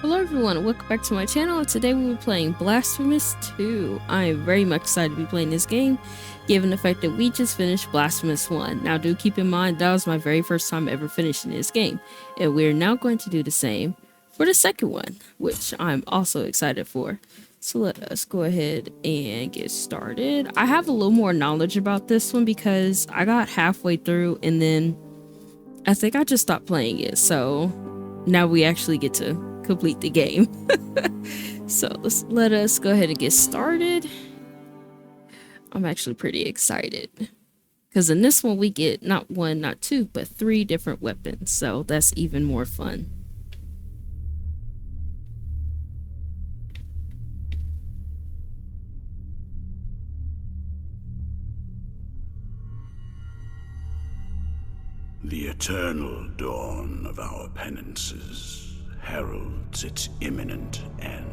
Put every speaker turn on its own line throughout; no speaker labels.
Hello everyone, welcome back to my channel. Today we'll be playing Blasphemous 2. I am very much excited to be playing this game, given the fact that we just finished Blasphemous 1. Now do keep in mind, that was my very first time ever finishing this game, and we're now going to do the same for the second one, which I'm also excited for. So let us go ahead and get started. I have a little more knowledge about this one because I got halfway through and then I think I just stopped playing it, so now we actually get to complete the game. So let us go ahead and get started. I'm actually pretty excited because in this one we get not one, not two, but 3 different weapons, so that's even more fun.
The eternal dawn of our penances heralds its imminent end.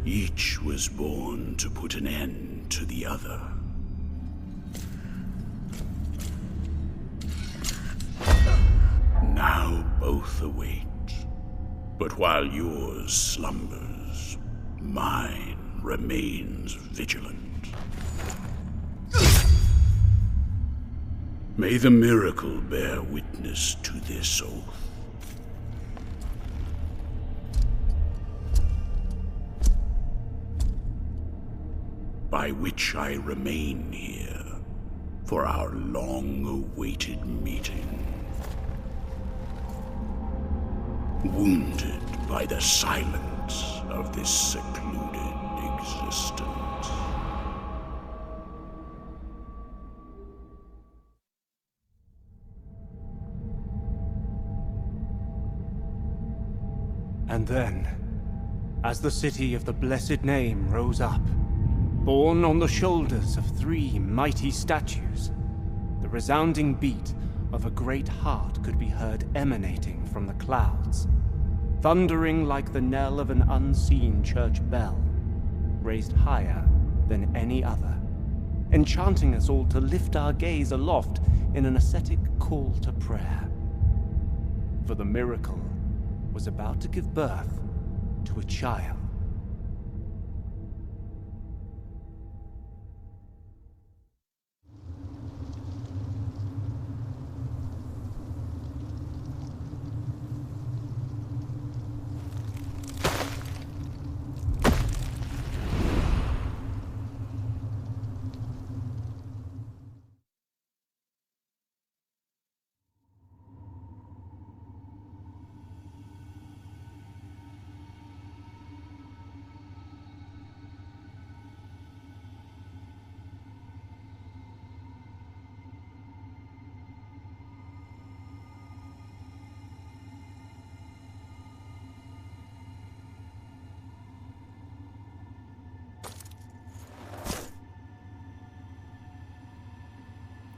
Each was born to put an end to the other. Now both await, but while yours slumbers, mine remains vigilant. May the miracle bear witness to this oath. By which I remain here for our long-awaited meeting. Wounded by the silence of this secluded existence.
And then, as the city of the blessed name rose up, borne on the shoulders of 3 mighty statues, the resounding beat of a great heart could be heard emanating from the clouds, thundering like the knell of an unseen church bell, raised higher than any other, enchanting us all to lift our gaze aloft in an ascetic call to prayer. For the miracle was about to give birth to a child.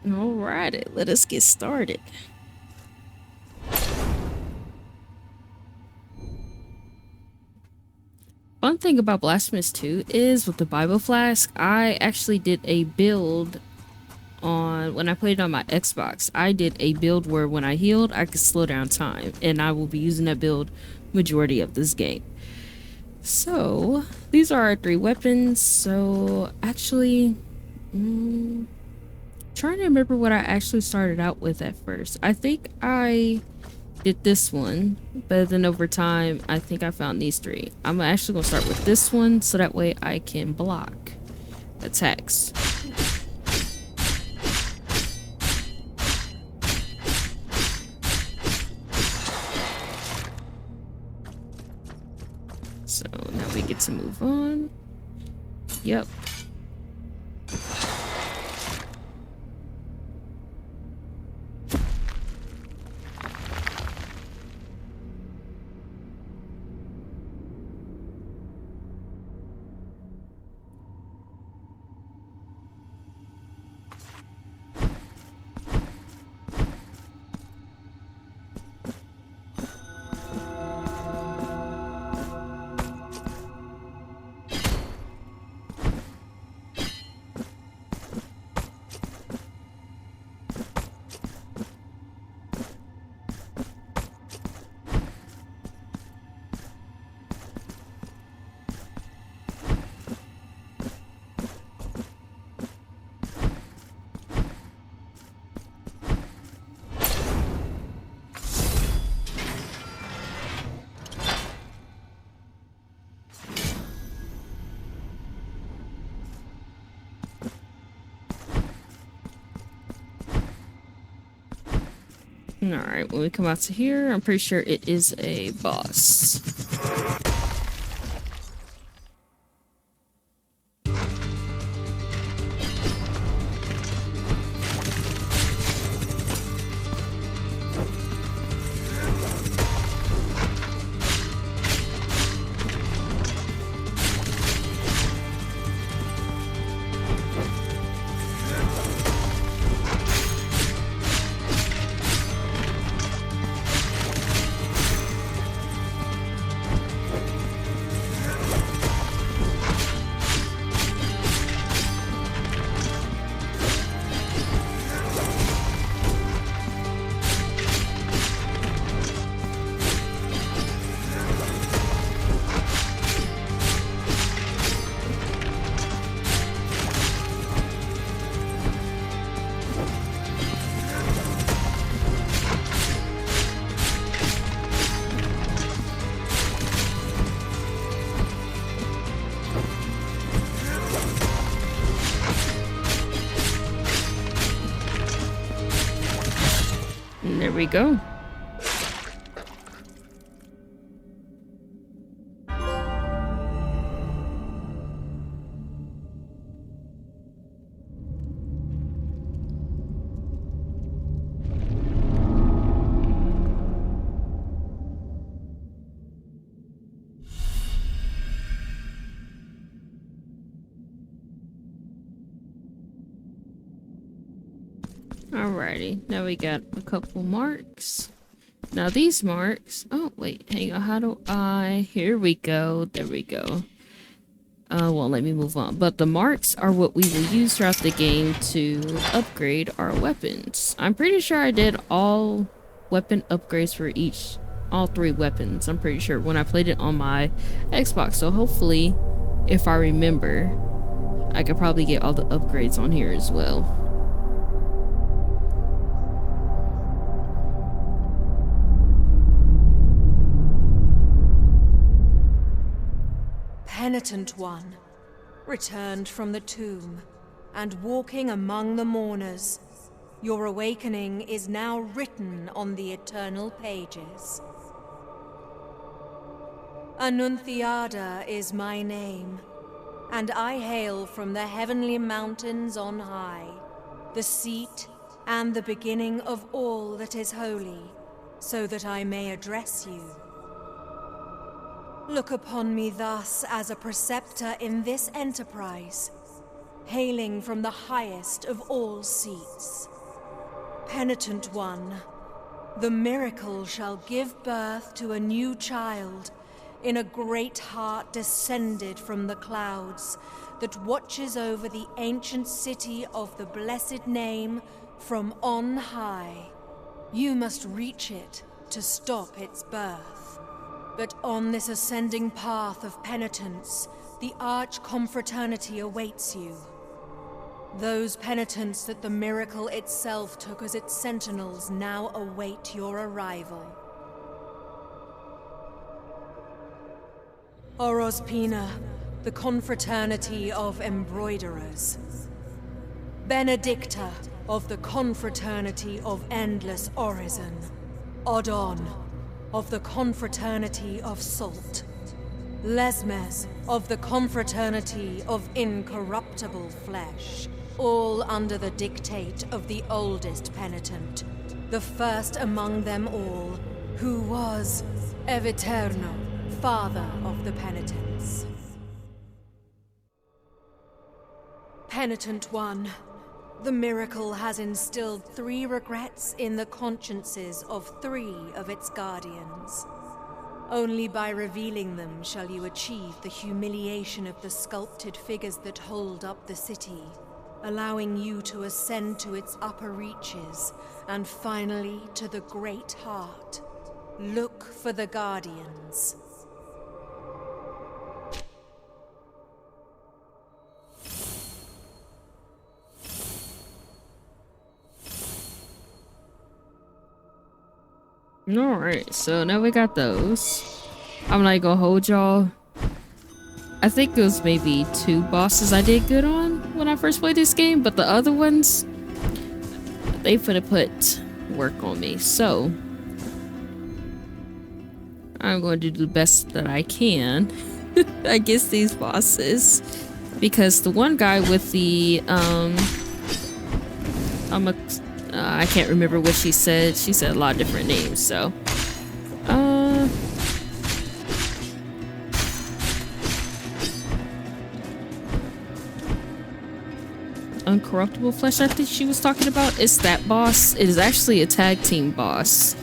Alrighty, let us get started. Fun thing about Blasphemous 2 is with the Bible Flask, I actually did a build on, when I played it on my Xbox, I did a build where when I healed, I could slow down time, and I will be using that build majority of this game. So, these are our 3 weapons, so actually, trying to remember what I actually started out with at first. I think I did this one, but then over time I think I found these 3. I'm actually gonna start with this one so that way I can block attacks. So now we get to move on. Yep. Alright, when we come out to here, I'm pretty sure it is a boss. There we go. Alrighty, now we got a couple marks. Now these marks, oh wait, hang on, how do I, here we go, there we go. Won't let me move on, but the marks are what we will use throughout the game to upgrade our weapons. I'm pretty sure I did all weapon upgrades for all 3 weapons, I'm pretty sure, when I played it on my Xbox, so hopefully, if I remember, I could probably get all the upgrades on here as well.
Penitent One, returned from the tomb, and walking among the mourners, your awakening is now written on the eternal pages. Anunciada is my name, and I hail from the heavenly mountains on high, the seat and the beginning of all that is holy, so that I may address you. Look upon me thus as a preceptor in this enterprise, hailing from the highest of all seats. Penitent One, the miracle shall give birth to a new child in a great heart descended from the clouds that watches over the ancient city of the blessed name from on high. You must reach it to stop its birth. But on this ascending path of penitence, the arch-confraternity awaits you. Those penitents that the miracle itself took as its sentinels now await your arrival. Orospina, the confraternity of embroiderers. Benedicta, of the confraternity of endless orison. Odon, of the confraternity of salt. Lesmes, of the confraternity of incorruptible flesh, all under the dictate of the oldest penitent, the first among them all, who was Eviterno, father of the penitents. Penitent One, the miracle has instilled 3 regrets in the consciences of 3 of its guardians. Only by revealing them shall you achieve the humiliation of the sculpted figures that hold up the city, allowing you to ascend to its upper reaches, and finally to the Great Heart. Look for the Guardians.
Alright, so now we got those. I'm not gonna hold y'all. I think it was maybe 2 bosses I did good on when I first played this game, but the other ones, they put work on me. So I'm going to do the best that I can against these bosses, because the one guy with the I can't remember what she said. She said a lot of different names, so Uncorruptible Flesh, I think she was talking about. It's that boss. It is actually a tag team boss,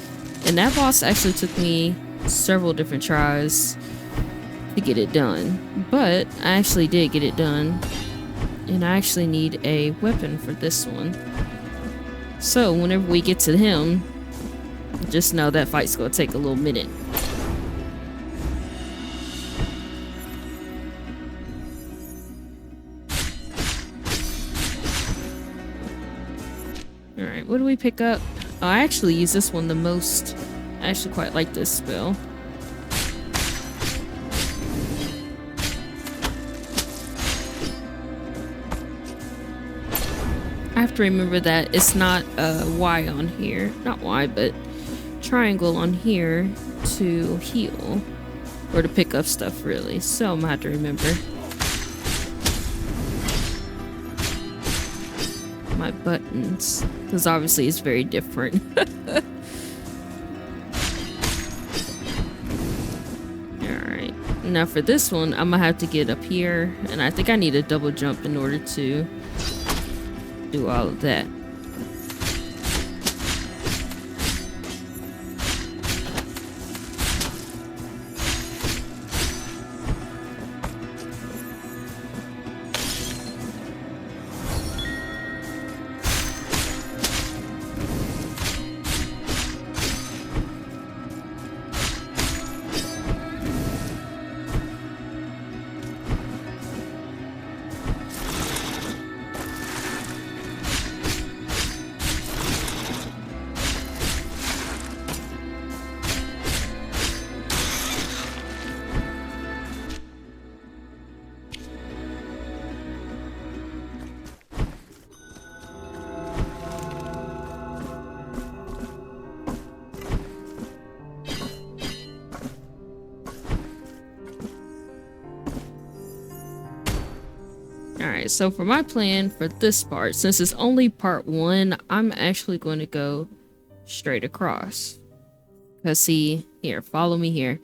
and that boss actually took me several different tries to get it done, but I actually did get it done, and I actually need a weapon for this one. So whenever we get to him, just know that fight's gonna take a little minute. Alright, what do we pick up? Oh, I actually use this one the most. I actually quite like this spell. I have to remember that it's not a Y on here. Not Y, but triangle on here to heal. Or to pick up stuff, really. So I'm gonna have to remember. My buttons. Because obviously it's very different. Alright. Now for this one, I'm gonna have to get up here. And I think I need a double jump in order to do all of that. Alright, so for my plan for this part, since it's only part 1, I'm actually going to go straight across. Because see, here, follow me here.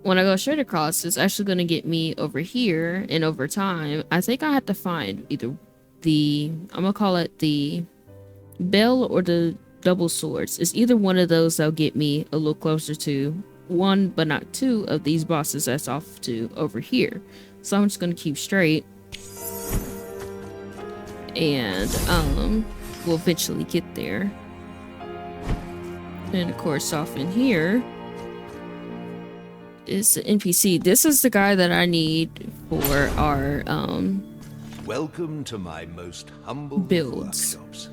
When I go straight across, it's actually going to get me over here, and over time, I think I have to find either the, I'm going to call it the bell or the double swords. It's either one of those that'll get me a little closer to one, but not two of these bosses that's off to over here. So I'm just going to keep straight. And we'll eventually get there. And of course, off in here is the NPC. This is the guy that I need for our
welcome to my most humble
builds.
Workshops,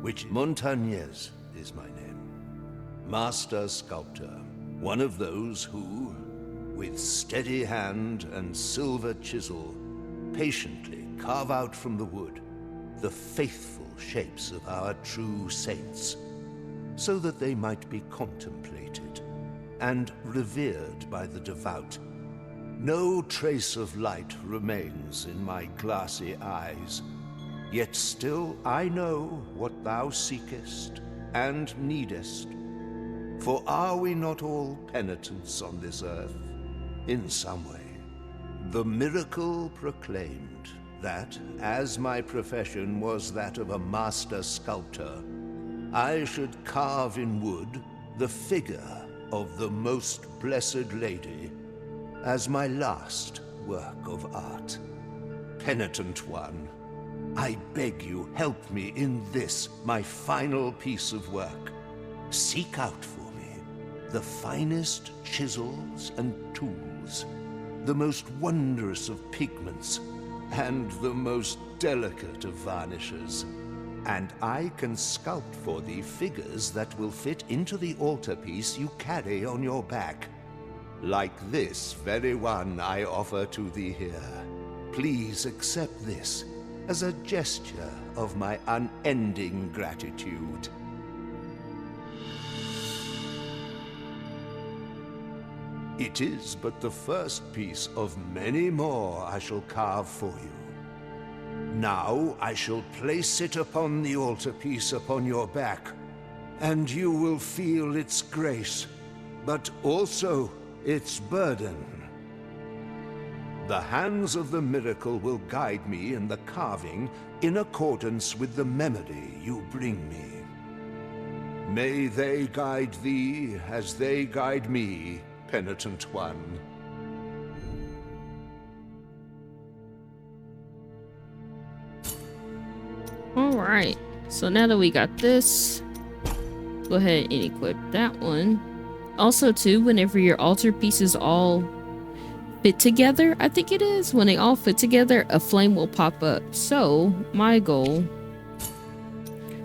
which Montañés is my name. Master Sculptor, one of those who, with steady hand and silver chisel, patiently carve out from the wood the faithful shapes of our true saints, so that they might be contemplated and revered by the devout. No trace of light remains in my glassy eyes, yet still I know what thou seekest and needest. For are we not all penitents on this earth, in some way? The miracle proclaimed that, as my profession was that of a master sculptor, I should carve in wood the figure of the Most Blessed Lady as my last work of art. Penitent one, I beg you help me in this, my final piece of work. Seek out for me the finest chisels and tools, the most wondrous of pigments, and the most delicate of varnishes, and I can sculpt for thee figures that will fit into the altarpiece you carry on your back, like this very one I offer to thee here. Please accept this as a gesture of my unending gratitude. It is but the first piece of many more I shall carve for you. Now I shall place it upon the altarpiece upon your back, and you will feel its grace, but also its burden. The hands of the miracle will guide me in the carving in accordance with the memory you bring me. May they guide thee as they guide me, Penitent One.
Alright, so now that we got this, go ahead and equip that one. Also too, whenever your altar pieces all fit together, I think it is, when they all fit together, a flame will pop up. So my goal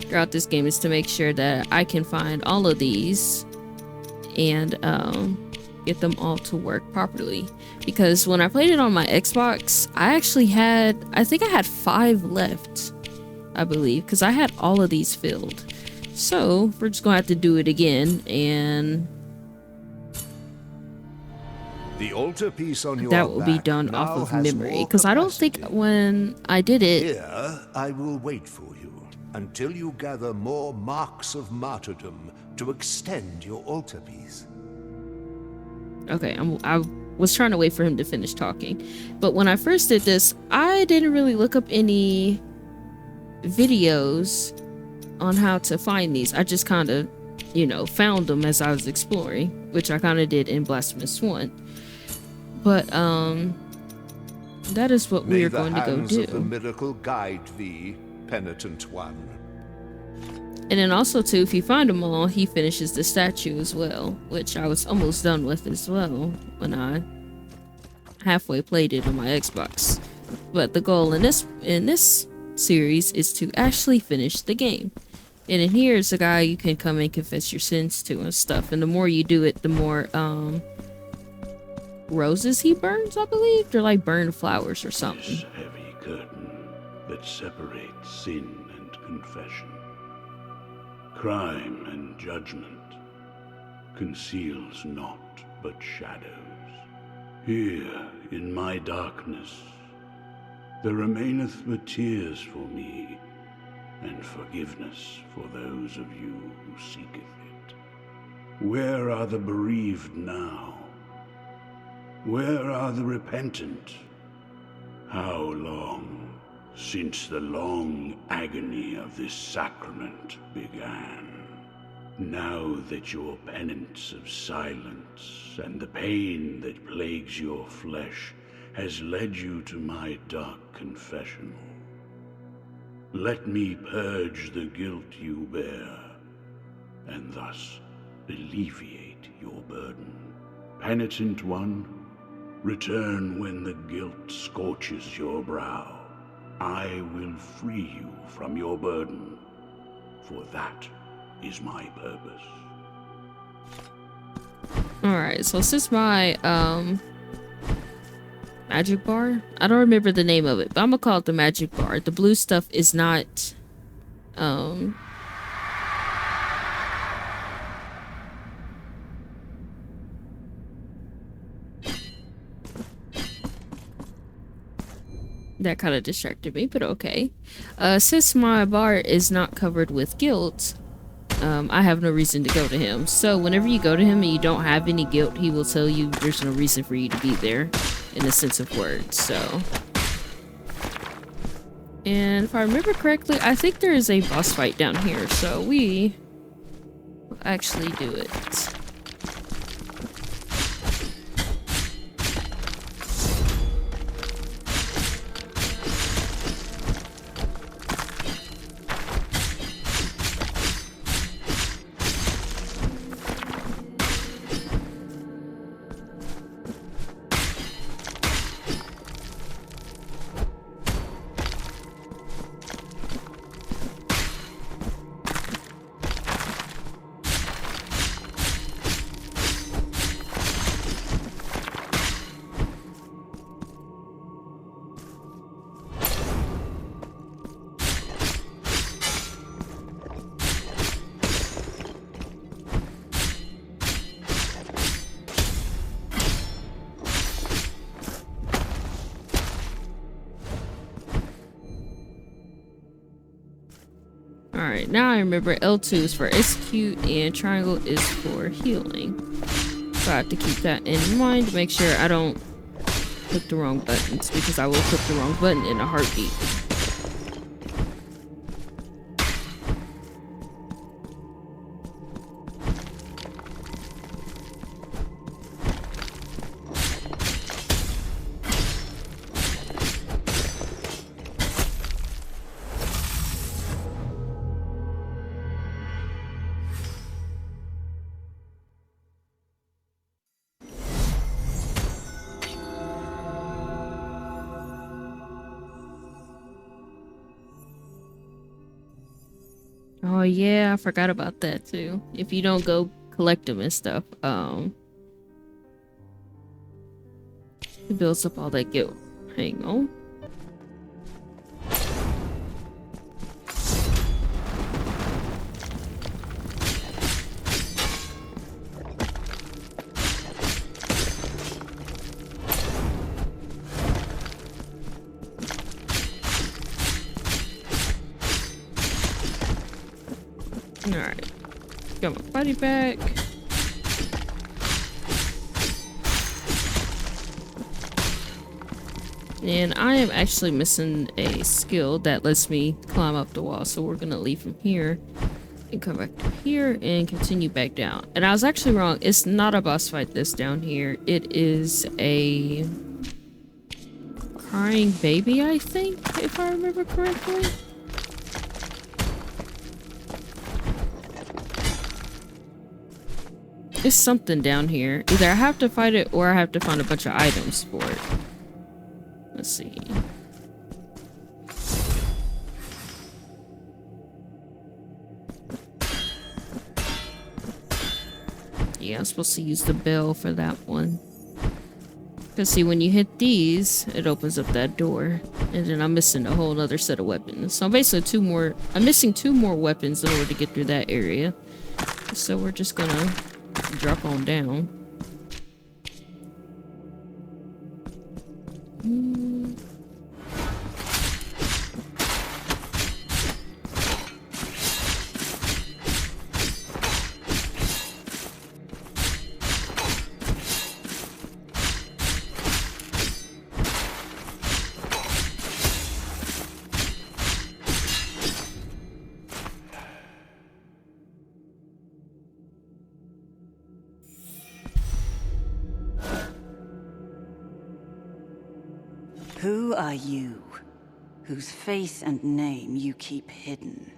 throughout this game is to make sure that I can find all of these and get them all to work properly. Because when I played it on my Xbox, I think I had 5 left, I believe, because I had all of these filled. So we're just gonna have to do it again, and
the altarpiece on your
that will be
back
done
now
off of
has
memory,
more
because I don't think
capacity.
when I did it.
Here, I will wait for you until you gather more marks of martyrdom to extend your altarpiece.
Okay, I was trying to wait for him to finish talking, but when I first did this, I didn't really look up any videos on how to find these. I just kind of, found them as I was exploring, which I kind of did in Blasphemous 1. But that is what we are going to go do.
May the hands of the miracle guide thee, Penitent One.
And then also too, if you find them all, he finishes the statue as well, which I was almost done with as well when I halfway played it on my Xbox. But the goal in this series is to actually finish the game. And in here is a guy you can come and confess your sins to and stuff. And the more you do it, the more roses he burns, I believe. They're like burned flowers or something.
This heavy curtain that separates sin and confession, crime and judgment, conceals naught but shadows. Here in my darkness there remaineth but tears for me, and forgiveness for those of you who seeketh it. Where are the bereaved now? Where are the repentant? How long since the long agony of this sacrament began? Now that your penance of silence and the pain that plagues your flesh has led you to my dark confessional, let me purge the guilt you bear, and thus alleviate your burden. Penitent One, return when the guilt scorches your brow. I will free you from your burden, for that is my purpose.
Alright, so since my magic bar, I don't remember the name of it, but I'm gonna call it the magic bar. The blue stuff is not that kind of distracted me, but okay. Since my bar is not covered with guilt, I have no reason to go to him. So whenever you go to him and you don't have any guilt, he will tell you there's no reason for you to be there, in the sense of words. So, and if I remember correctly, I think there is a boss fight down here, so we will actually do it. Alright, now I remember L2 is for execute and triangle is for healing. So I have to keep that in mind to make sure I don't click the wrong buttons, because I will click the wrong button in a heartbeat. Oh yeah, I forgot about that too. If you don't go collect them and stuff, it builds up all that guilt. Hang on. Alright. Got my body back. And I am actually missing a skill that lets me climb up the wall. So we're gonna leave from here and come back to here and continue back down. And I was actually wrong. It's not a boss fight this down here. It is a crying baby, I think, if I remember correctly. It's something down here. Either I have to fight it or I have to find a bunch of items for it. Let's see. Yeah, I'm supposed to use the bell for that one. Because see, when you hit these, it opens up that door. And then I'm missing a whole other set of weapons. So I'm basically I'm missing two more weapons in order to get through that area. So we're just gonna drop on down.
Who are you, whose face and name you keep hidden?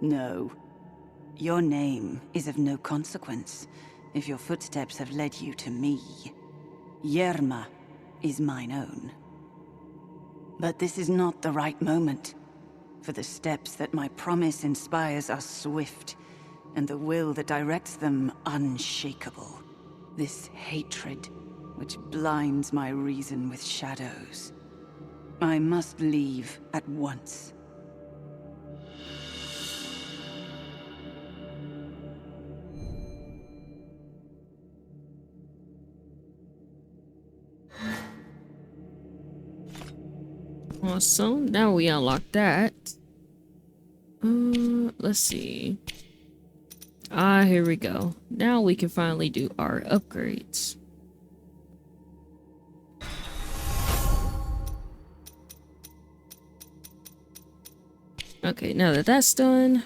No, your name is of no consequence if your footsteps have led you to me. Yerma is mine own. But this is not the right moment, for the steps that my promise inspires are swift, and the will that directs them unshakable. This hatred which blinds my reason with shadows. I must leave at once.
Awesome. Now we unlock that. Let's see. Here we go. Now we can finally do our upgrades. Okay, now that that's done,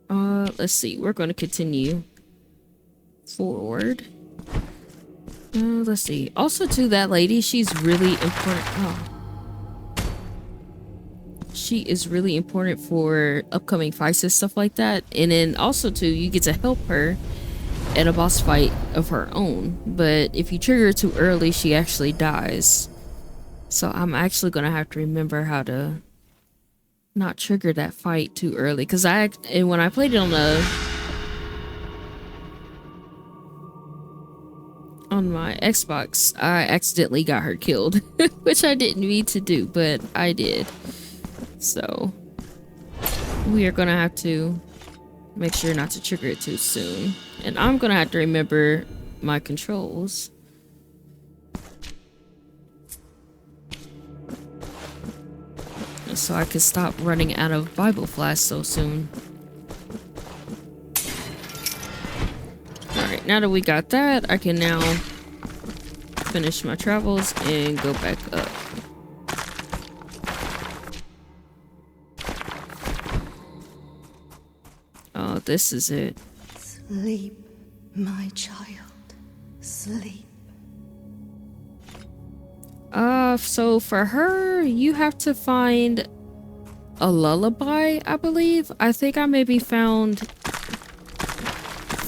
let's see. We're going to continue forward. Let's see. Also, to that lady, she's really important. Oh. She is really important for upcoming fights and stuff like that. And then also, too, you get to help her in a boss fight of her own. But if you trigger her too early, she actually dies. So I'm actually going to have to remember how to not trigger that fight too early, because when I played it on my Xbox, I accidentally got her killed, which I didn't mean to do, but I did. So we are gonna have to make sure not to trigger it too soon, and I'm gonna have to remember my controls. so I can stop running out of Bible Flask so soon. Alright, now that we got that, I can now finish my travels and go back up. Oh, this is it.
Sleep, my child. Sleep.
So for her, you have to find a lullaby, I believe. I think I maybe found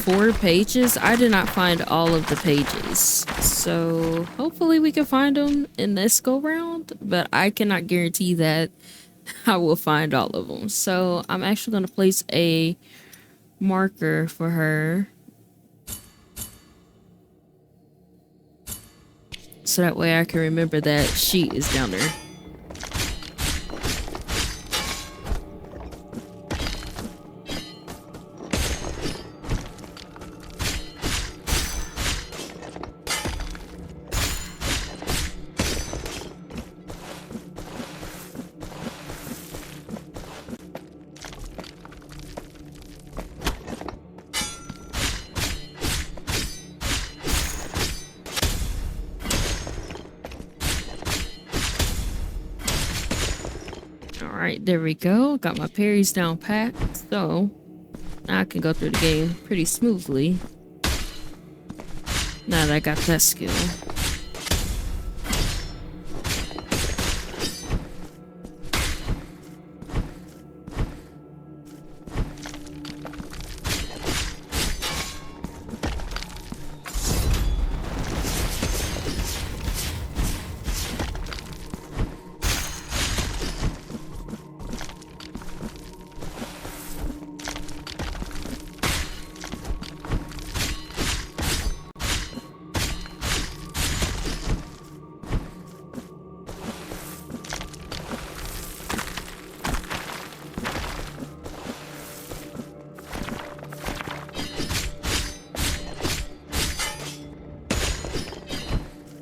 4 pages. I did not find all of the pages. So hopefully we can find them in this go round, but I cannot guarantee that I will find all of them. So I'm actually going to place a marker for her, so that way I can remember that she is down there. Alright, there we go. Got my parries down pat, so now I can go through the game pretty smoothly. Now that I got that skill.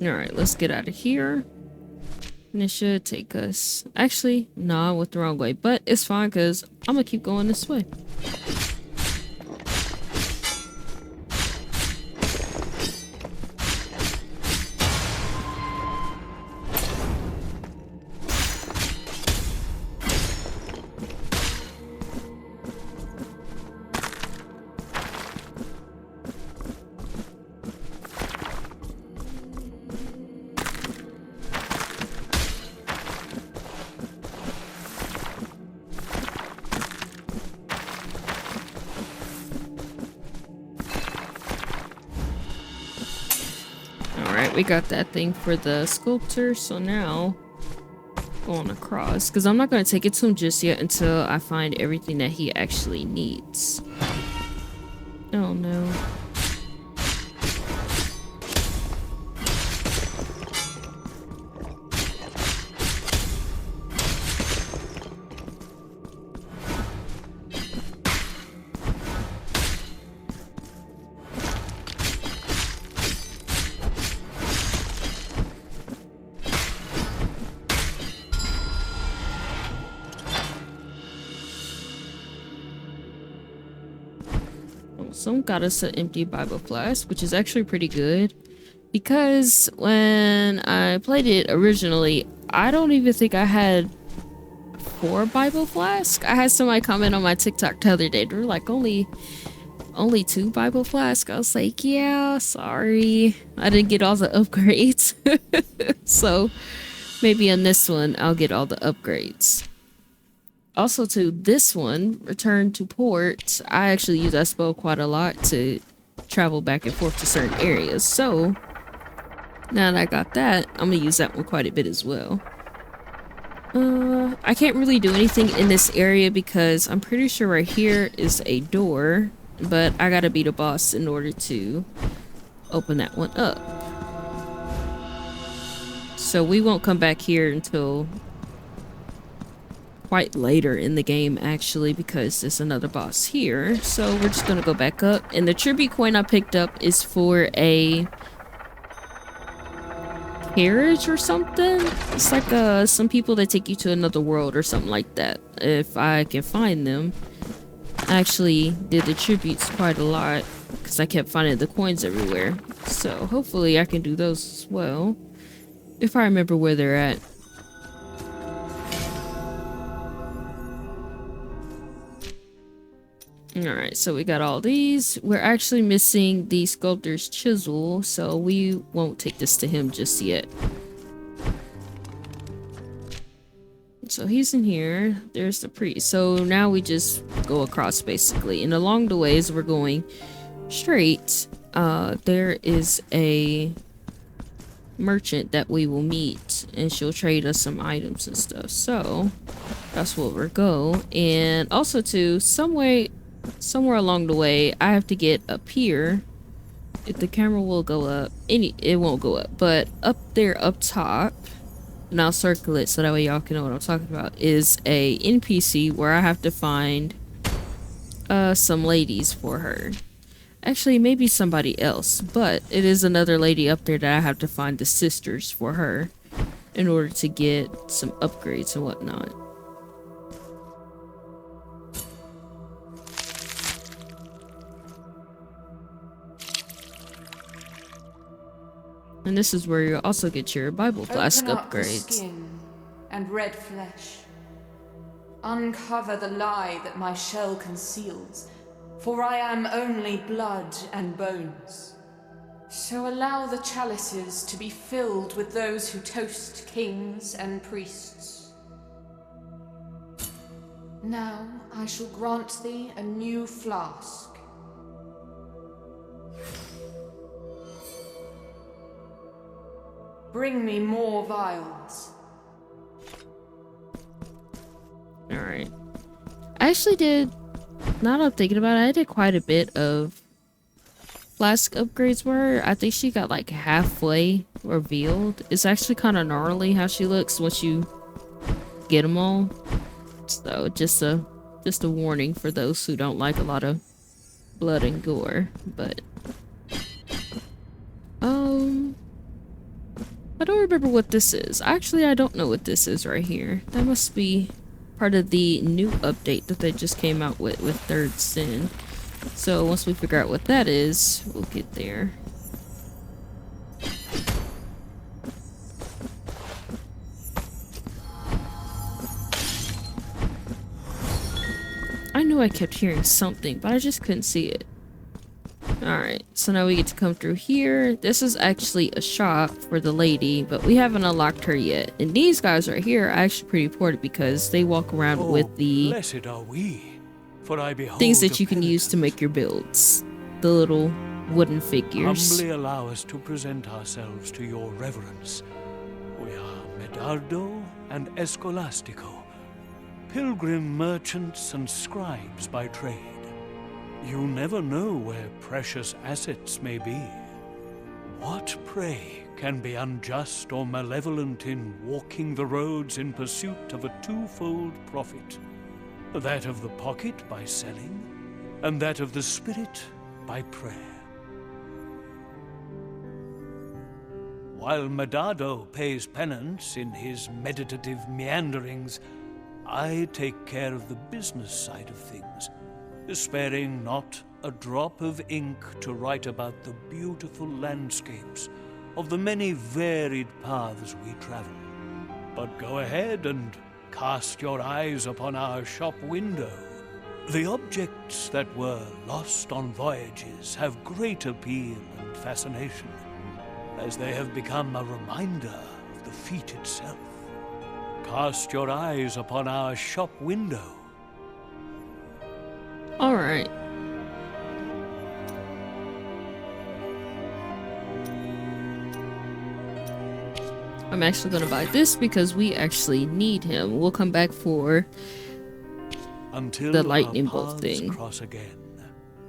Alright, let's get out of here. And it should take us... Actually, no, I went the wrong way. But it's fine, because I'm going to keep going this way. We got that thing for the sculptor, so now going across, because I'm not going to take it to him just yet until I find everything that he actually needs. Oh no. Some got us an empty Bible Flask, which is actually pretty good, because when I played it originally, I don't even think I had 4 Bible Flask. I had somebody comment on my TikTok the other day. They were like, only 2 Bible Flask. I was like, yeah, sorry, I didn't get all the upgrades. So maybe on this one I'll get all the upgrades. Also, to this one, Return to Port, I actually use that spell quite a lot to travel back and forth to certain areas. So, now that I got that, I'm going to use that one quite a bit as well. I can't really do anything in this area because I'm pretty sure right here is a door, but I got to beat a boss in order to open that one up. So we won't come back here until quite later in the game, actually, because there's another boss here. So we're just gonna go back up, and the tribute coin I picked up is for a carriage or something. It's like some people that take you to another world or something like that. If I can find them. I actually did the tributes quite a lot because I kept finding the coins everywhere. So hopefully I can do those as well. If I remember where they're at. Alright, so we got all these. We're actually missing the Sculptor's Chisel, so we won't take this to him just yet. So he's in here. There's the priest. So now we just go across basically. And along the way as we're going straight, there is a merchant that we will meet. And she'll trade us some items and stuff. So that's where we'll go. And also too, somewhere along the way, I have to get up here. If the camera will go up, it won't go up, but up there, up top, and I'll circle it so that way y'all can know what I'm talking about, is a NPC where I have to find some ladies for her. Actually, maybe somebody else, but it is another lady up there that I have to find the sisters for her in order to get some upgrades and whatnot. And this is where you also get your Bible Flask
Open up the
upgrades.
skin and red flesh. Uncover the lie that my shell conceals, for I am only blood and bones. So allow the chalices to be filled with those who toast kings and priests. Now I shall grant thee a new flask. Bring me more vials.
Alright. I actually did, now that I'm thinking about it, I did quite a bit of Flask upgrades for her. I think she got like halfway revealed. It's actually kind of gnarly how she looks once you get them all. So just a warning for those who don't like a lot of blood and gore. But I don't remember what this is. Actually, I don't know what this is right here. That must be part of the new update that they just came out with Third Sin. So once we figure out what that is, we'll get there. I knew I kept hearing something, but I just couldn't see it. Alright, so now we get to come through here. This is actually a shop for the lady, but we haven't unlocked her yet. And these guys right here are actually pretty important because they walk around with the
blessed are we, for I behold
things that you can use to make your builds. The little wooden figures.
Humbly allow us to present ourselves to your reverence. We are Medardo and Escolastico, pilgrim merchants and scribes by trade. You never know where precious assets may be. What, pray, can be unjust or malevolent in walking the roads in pursuit of a twofold profit? That of the pocket by selling, and that of the spirit by prayer. While Medardo pays penance in his meditative meanderings, I take care of the business side of things, sparing not a drop of ink to write about the beautiful landscapes of the many varied paths we travel. But go ahead and cast your eyes upon our shop window. The objects that were lost on voyages have great appeal and fascination, as they have become a reminder of the feat itself. Cast your eyes upon our shop window.
Alright. I'm actually gonna buy this because we actually need him. We'll come back for
Until
the lightning
our
bolt
paths
thing.
Cross again,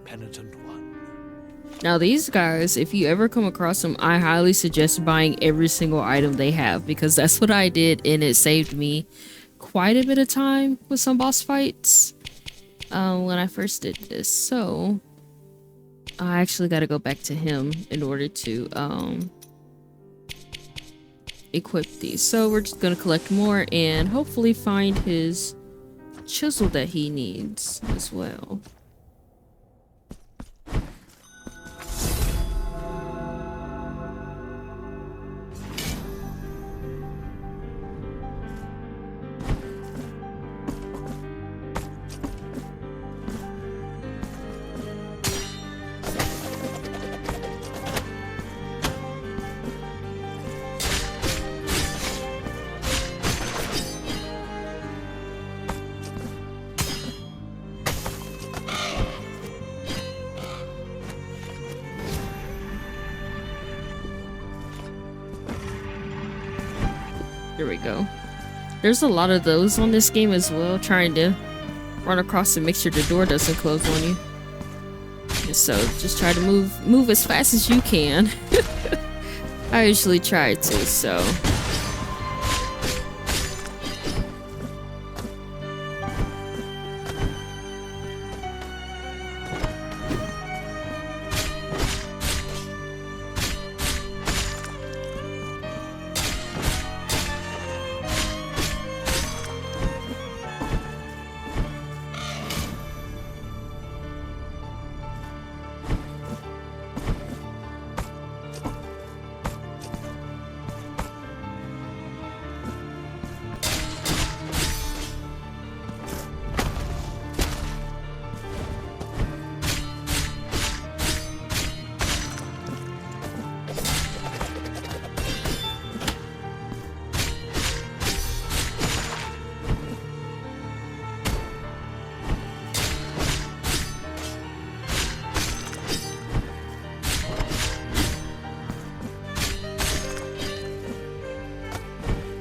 penitent one.
Now these guys, if you ever come across them, I highly suggest buying every single item they have because that's what I did and it saved me quite a bit of time with some boss fights when I first did this. So I actually got to go back to him in order to equip these. So we're just gonna collect more and hopefully find his chisel that he needs as well. Here we go. There's a lot of those on this game as well, trying to run across and make sure the door doesn't close on you. And so just try to move as fast as you can. I usually try to, so.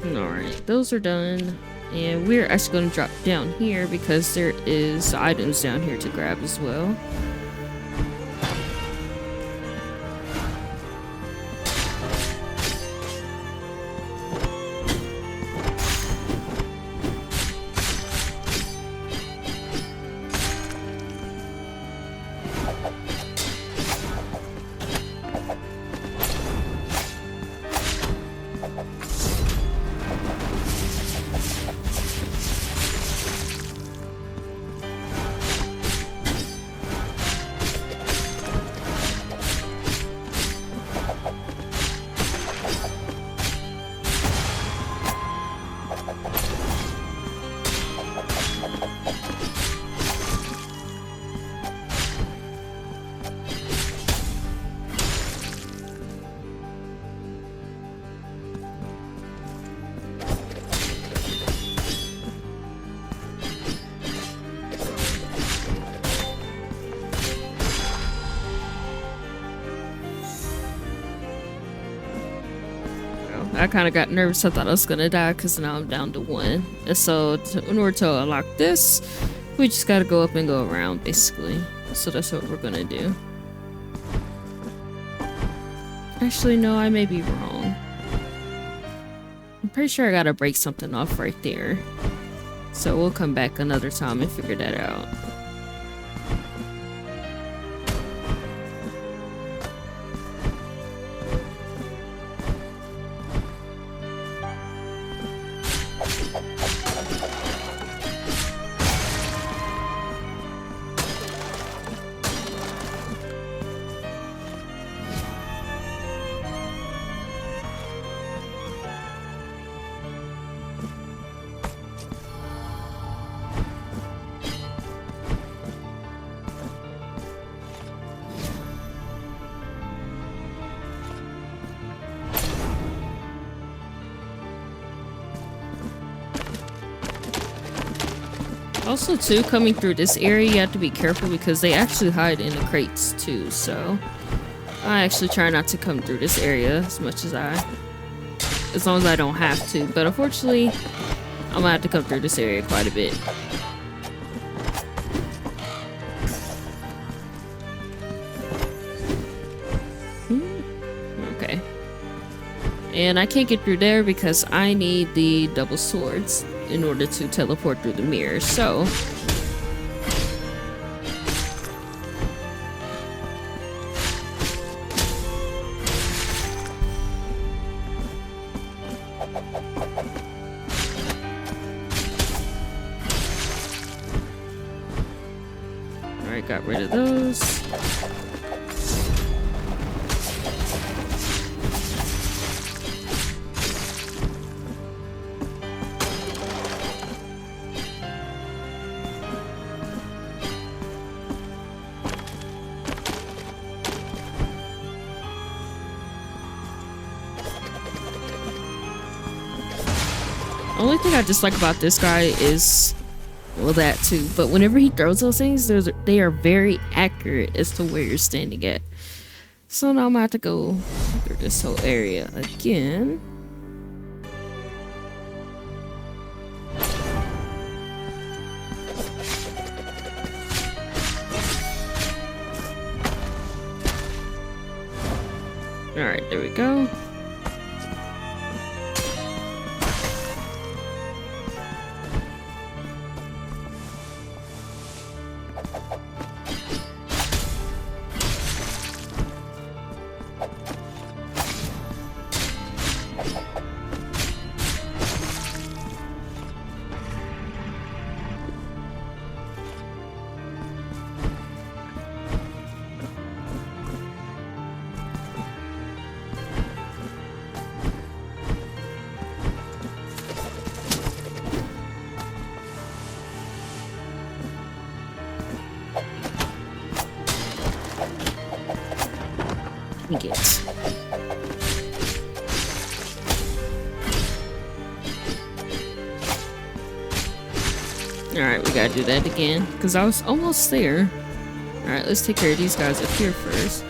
Alright, those are done. And we're actually going to drop down here because there is items down here to grab as well. I kind of got nervous. I thought I was gonna die because now I'm down to 1. And so in order to unlock this, we just gotta go up and go around basically. So that's what we're gonna do. Actually, no, I may be wrong. I'm pretty sure I gotta break something off right there. So we'll come back another time and figure that out. Also, too, coming through this area, you have to be careful because they actually hide in the crates, too, so I actually try not to come through this area as much as long as I don't have to, but unfortunately, I'm gonna have to come through this area quite a bit. Okay. And I can't get through there because I need the double swords in order to teleport through the mirror, so Alright, got rid of those. Only thing I dislike about this guy is, well, that too, but whenever he throws those things, they are very accurate as to where you're standing at. So now I'm gonna have to go through this whole area again. Alright, there we go. Get. Alright, we gotta do that again because I was almost there. Alright, let's take care of these guys up here first.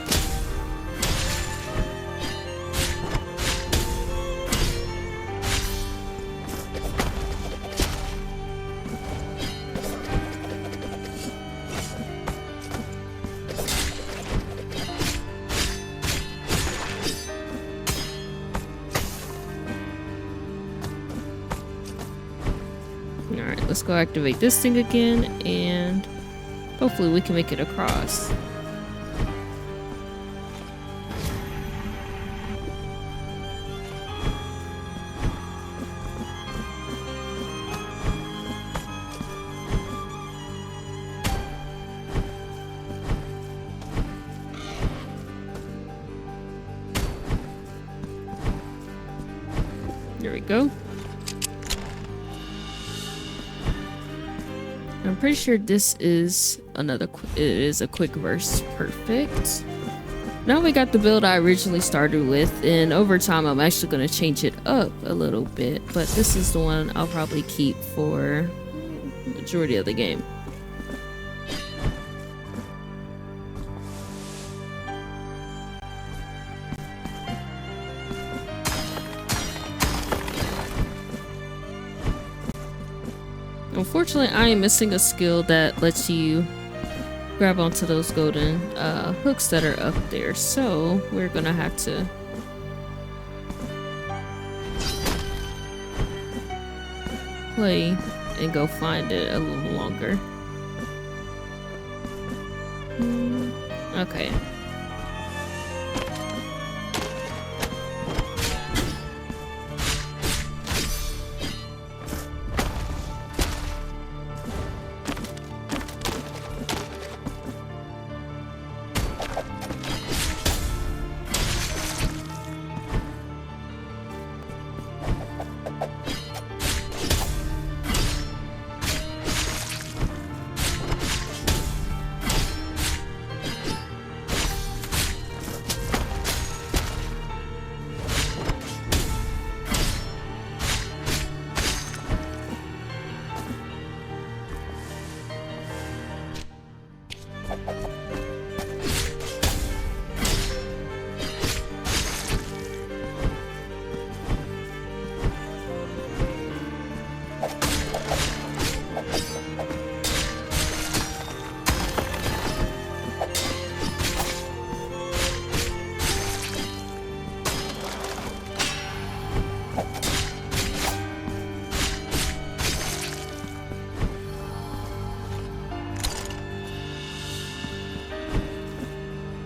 Let's go activate this thing again, and hopefully we can make it across. There we go. I'm pretty sure this is it is a quick verse. Perfect. Now we got the build I originally started with, and over time I'm actually going to change it up a little bit, but this is the one I'll probably keep for the majority of the game. Unfortunately, I am missing a skill that lets you grab onto those golden hooks that are up there, so we're gonna have to play and go find it a little longer. Okay.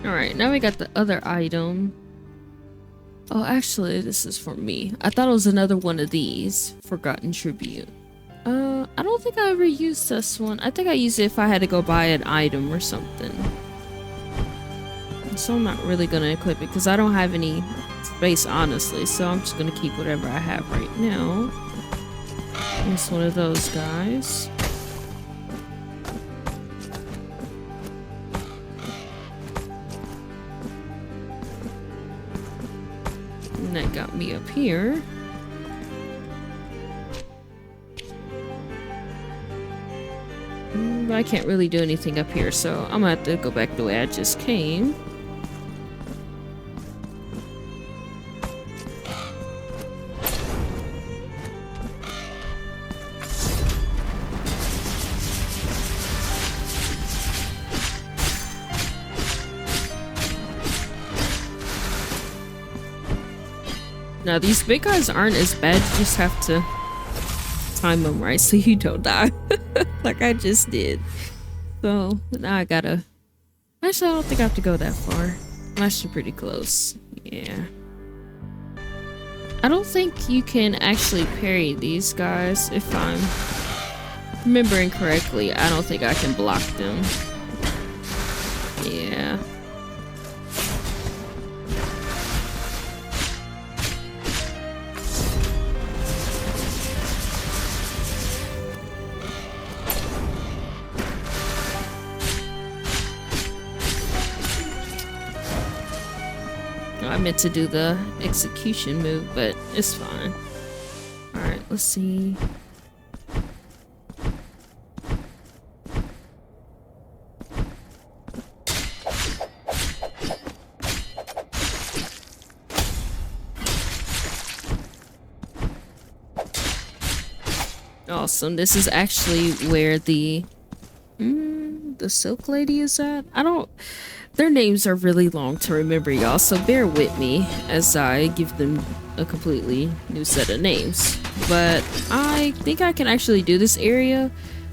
Alright, now we got the other item. Oh, actually, this is for me. I thought it was another one of these. Forgotten Tribute. I don't think I ever used this one. I think I used it if I had to go buy an item or something. So I'm not really gonna equip it because I don't have any space, honestly. So I'm just gonna keep whatever I have right now. It's one of those guys. And that got me up here. But I can't really do anything up here, so I'm gonna have to go back the way I just came. Now these big guys aren't as bad, you just have to time them right so you don't die. Like I just did. So now I gotta... Actually, I don't think I have to go that far. I'm actually pretty close. Yeah. I don't think you can actually parry these guys if I'm remembering correctly. I don't think I can block them. Yeah. I meant to do the execution move, but it's fine. Alright, let's see. Awesome. This is actually where the Silk Lady is at. Their names are really long to remember, y'all, so bear with me as I give them a completely new set of names. But I think I can actually do this area,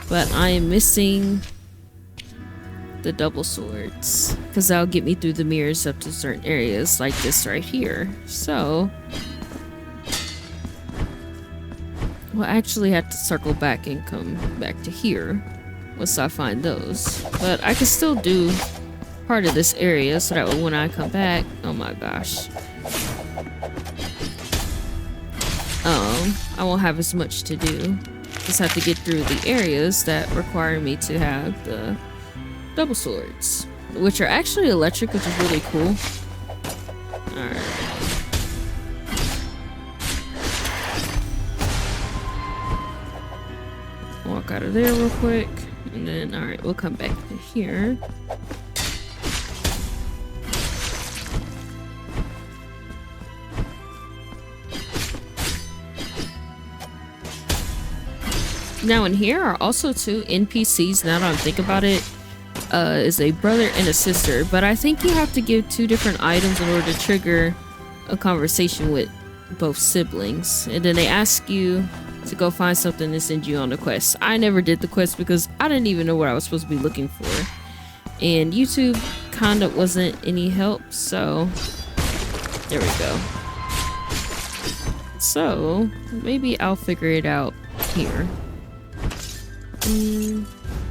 but I am missing the double swords because that'll get me through the mirrors up to certain areas like this right here. So we'll actually have to circle back and come back to here once I find those. But I can still do part of this area so that when I come back, oh my gosh, I won't have as much to do. Just have to get through the areas that require me to have the double swords, which are actually electric, which is really cool. Alright. Walk out of there real quick, and then alright, we'll come back to here. Now in here are also two NPCs, now that I'm thinking about it, is a brother and a sister, but I think you have to give two different items in order to trigger a conversation with both siblings. And then they ask you to go find something to send you on the quest. I never did the quest because I didn't even know what I was supposed to be looking for. And YouTube kind of wasn't any help, so there we go. So maybe I'll figure it out here.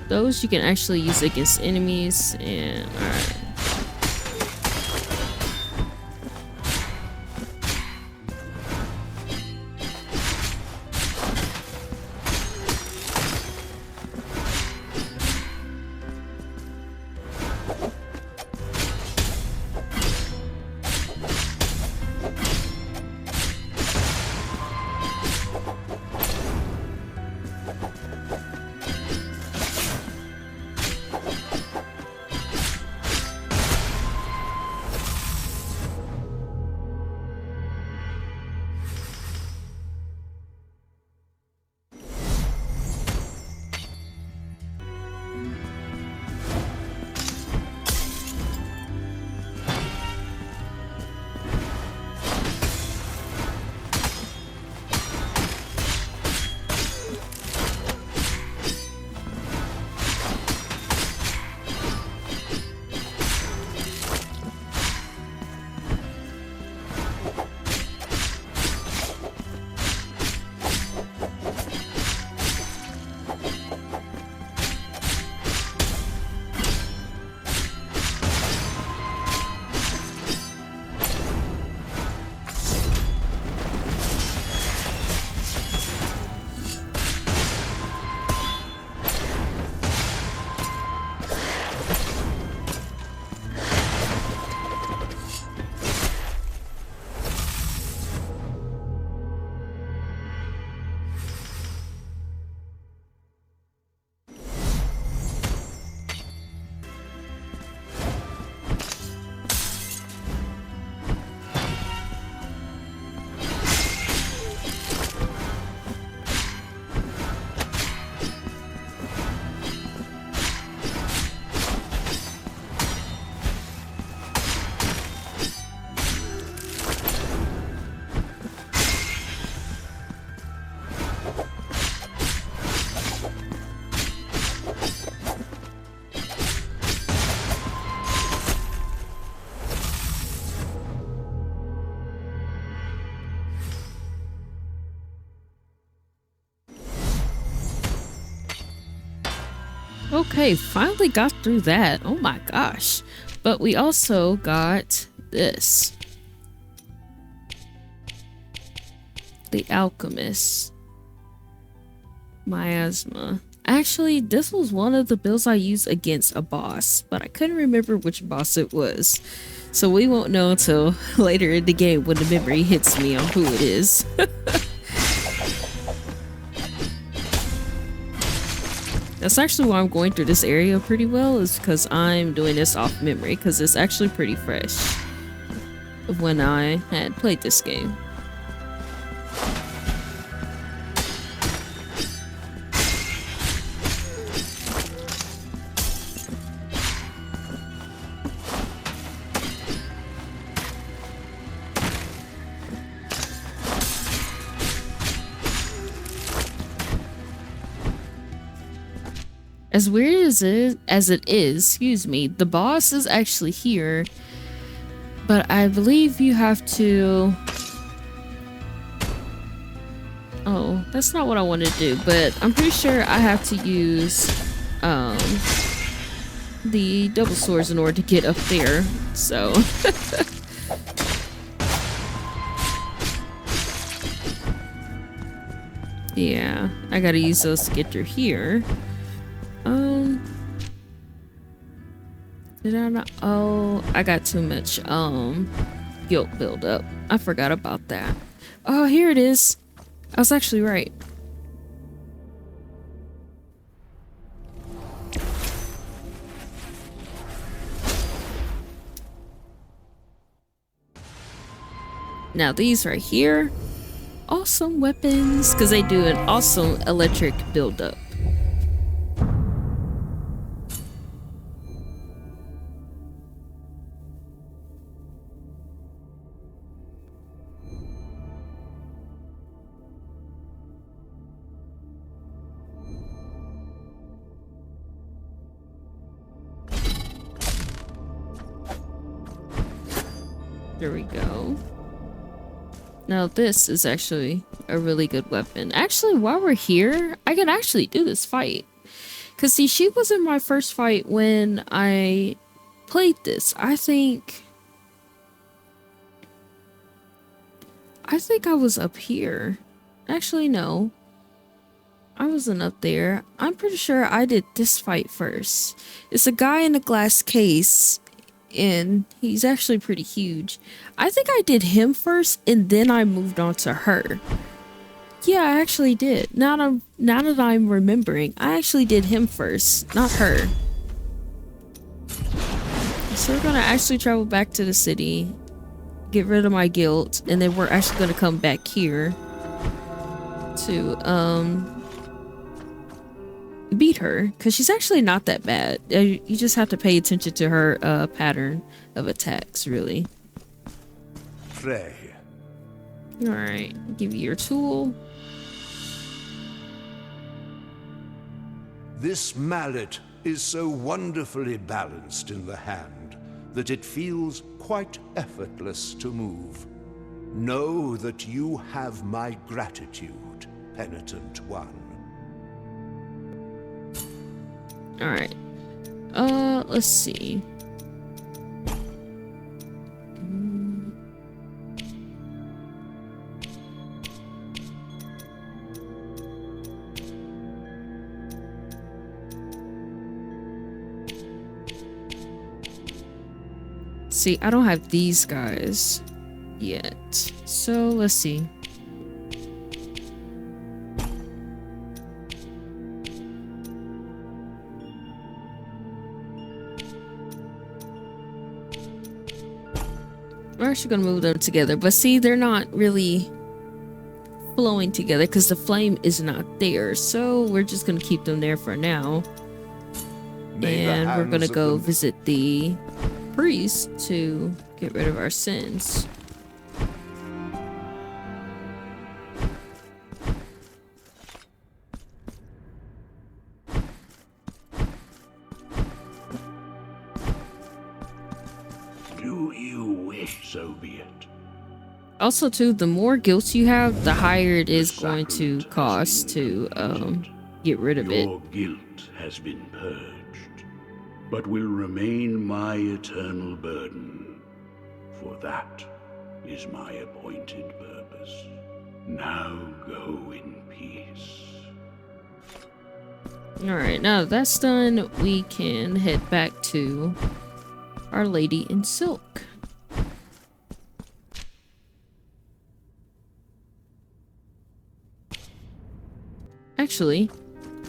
Those you can actually use against enemies, and alright. Okay, finally got through that. Oh my gosh. But we also got this. The Alchemist. Miasma. Actually, this was one of the builds I used against a boss, but I couldn't remember which boss it was. So we won't know until later in the game when the memory hits me on who it is. That's actually why I'm going through this area pretty well, is because I'm doing this off memory, because it's actually pretty fresh of when I had played this game. As weird as it is, excuse me, the boss is actually here, but I believe you have to... Oh, that's not what I want to do, but I'm pretty sure I have to use the double swords in order to get up there, so... Yeah, I gotta use those to get through here. Did I not? Oh, I got too much guilt buildup. I forgot about that. Oh, here it is. I was actually right. Now these right here, awesome weapons, because they do an awesome electric buildup. There we go. Now this is actually a really good weapon. Actually, while we're here, I can actually do this fight. Because see, she was in my first fight when I played this. I think I was up here. Actually, no. I wasn't up there. I'm pretty sure I did this fight first. It's a guy in a glass case. And he's actually pretty huge. I think I did him first and then I moved on to her. Yeah, I actually did. Now that I'm remembering, I actually did him first, not her. So we're gonna actually travel back to the city, get rid of my guilt, and then we're actually gonna come back here to beat her, because she's actually not that bad. You just have to pay attention to her pattern of attacks, really.
Frey.
Alright, give you your tool.
This mallet is so wonderfully balanced in the hand that it feels quite effortless to move. Know that you have my gratitude, penitent one.
Alright. Let's see. See, I don't have these guys yet. So, let's see. We're actually gonna move them together, but see, they're not really flowing together because the flame is not there. So we're just gonna keep them there for now. And we're gonna go visit the priest to get rid of our sins.
So be it.
Also, too, the more guilt you have, the higher it is going to cost to get rid of it.
Your guilt has been purged, but will remain my eternal burden, for that is my appointed purpose. Now go in peace.
Alright, now that that's done, we can head back to Our Lady in Silk. Actually,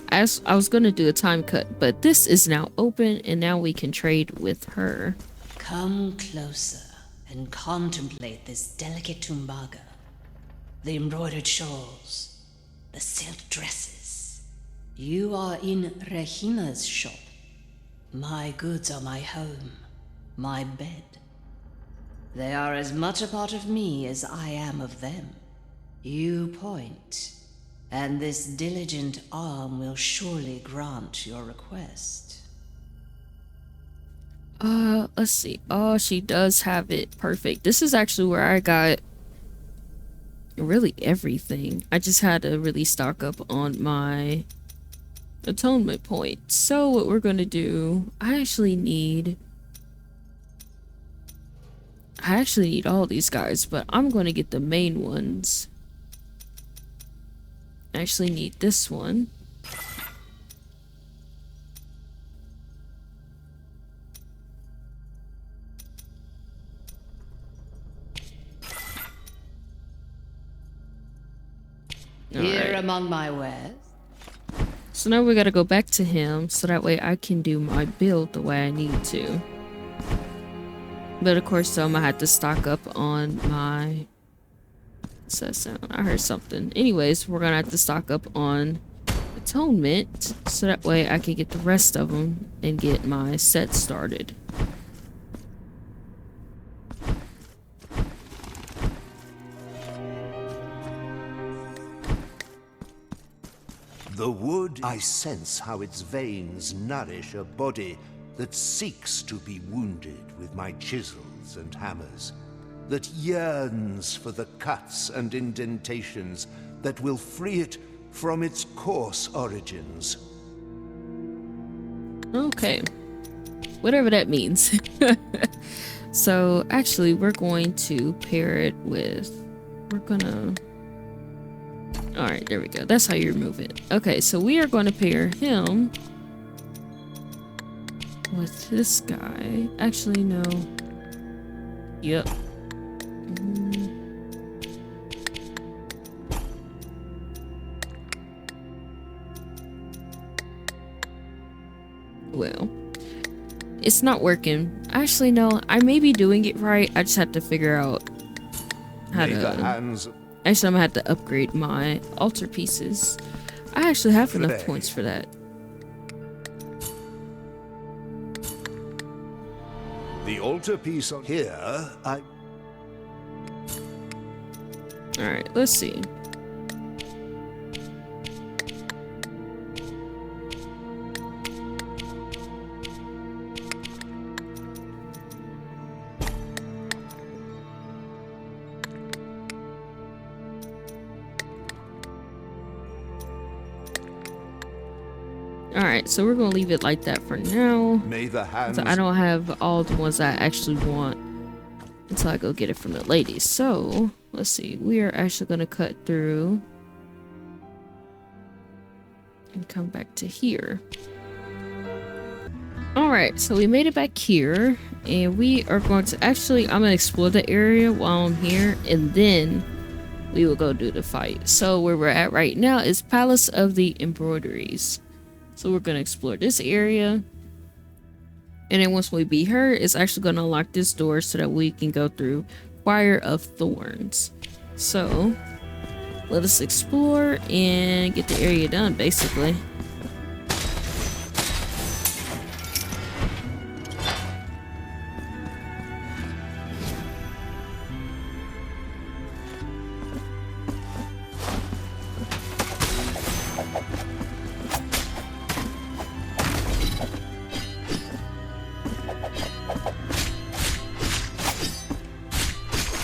as I was gonna do a time cut, but this is now open and now we can trade with her.
Come closer and contemplate this delicate tumbaga. The embroidered shawls, the silk dresses. You are in Rahima's shop. My goods are my home, my bed. They are as much a part of me as I am of them. You point, and this diligent arm will surely grant your request.
Let's see. Oh, she does have it. Perfect. This is actually where I got really everything. I just had to really stock up on my atonement points. So what we're gonna do, I actually need all these guys, but I'm gonna get the main ones. I actually need this one.
Here among my wares.
So now we gotta go back to him so that way I can do my build the way I need to. But of course, I'm gonna have to stock up on my... What's that sound? I heard something. Anyways, we're gonna have to stock up on atonement so that way I can get the rest of them and get my set started.
The wood, I sense how its veins nourish a body that seeks to be wounded with my chisels and hammers, that yearns for the cuts and indentations that will free it from its coarse origins.
Okay. Whatever that means. So, actually, we're going to pair it with... We're gonna... Alright, there we go. That's how you remove it. Okay, so we are going to pair him with this guy. Actually, no. Yep. Well, it's not working. Actually, no. I may be doing it right. I just have to figure out how to... Actually, I'm gonna have to upgrade my altarpieces. I actually have enough points for that.
The altarpiece on here,
Alright, let's see. Alright, so we're gonna leave it like that for now.
May the hands...
So I don't have all the ones I actually want until I go get it from the ladies. So, let's see. We are actually gonna cut through and come back to here. Alright, so we made it back here. And we are going to actually... I'm gonna explore the area while I'm here. And then we will go do the fight. So where we're at right now is Palace of the Embroideries. So we're going to explore this area. And then once we beat her, it's actually going to unlock this door so that we can go through Choir of Thorns. So let us explore and get the area done, basically.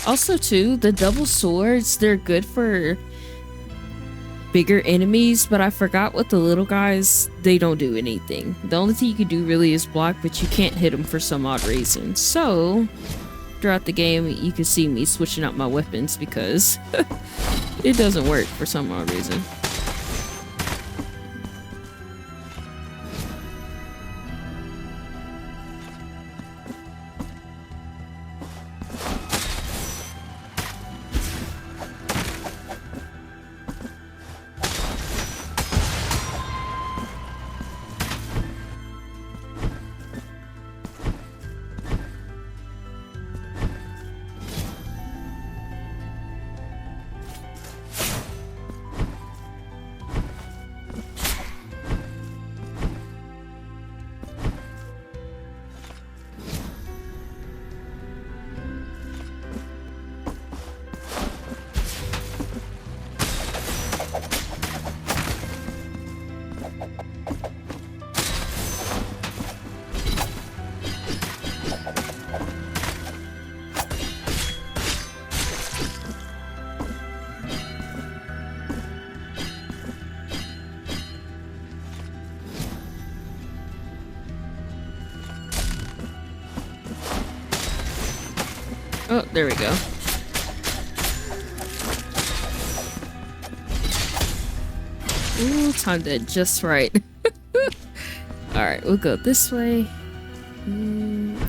Also too, the double swords, they're good for bigger enemies, but I forgot what the little guys, they don't do anything. The only thing you can do really is block, but you can't hit them for some odd reason. So throughout the game, you can see me switching out my weapons because it doesn't work for some odd reason. Oh, there we go. Ooh, timed it just right. Alright, we'll go this way.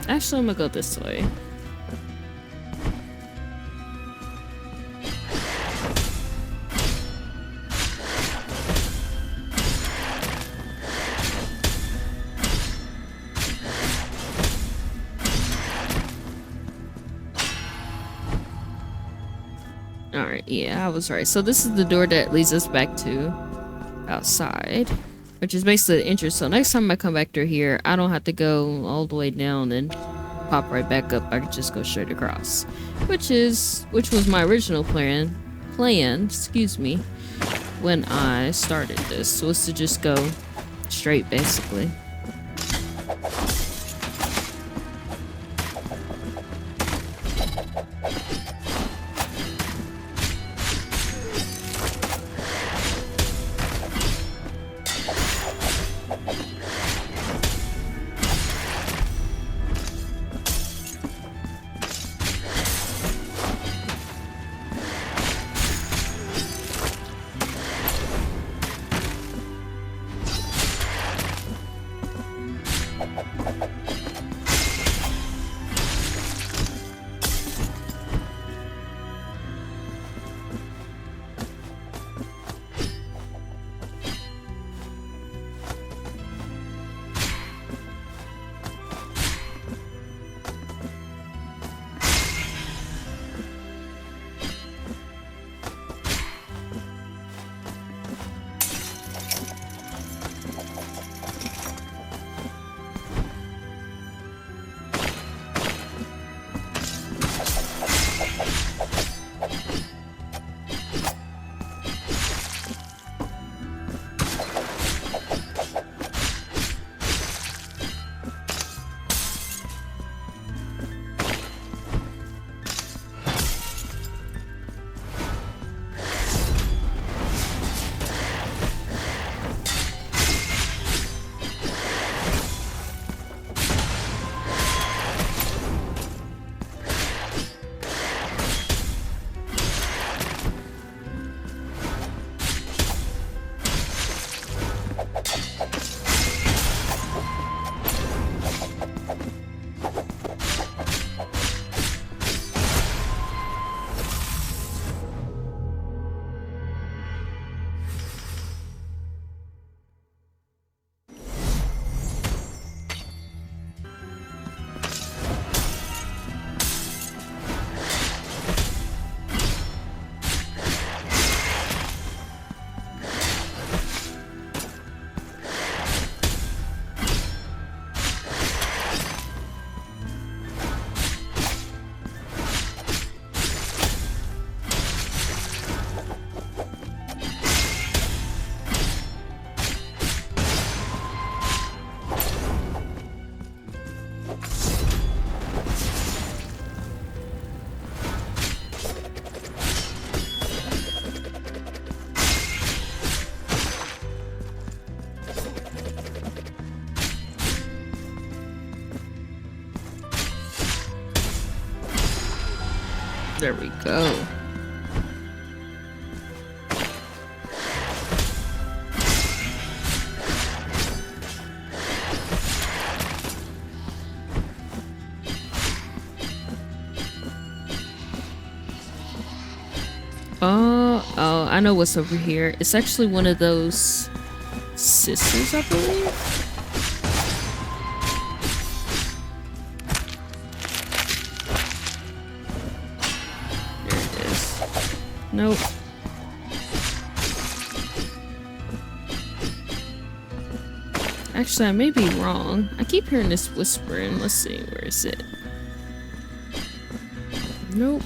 Actually, I'm gonna go this way. Alright, yeah, I was right. So this is the door that leads us back to outside, which is basically the entrance. So next time I come back through here, I don't have to go all the way down and pop right back up. I can just go straight across, which was my original plan, excuse me, when I started this, was to just go straight basically. There we go. Oh, I know what's over here. It's actually one of those sisters, I believe. There it is. Nope. Actually, I may be wrong. I keep hearing this whispering. Let's see, where is it? Nope.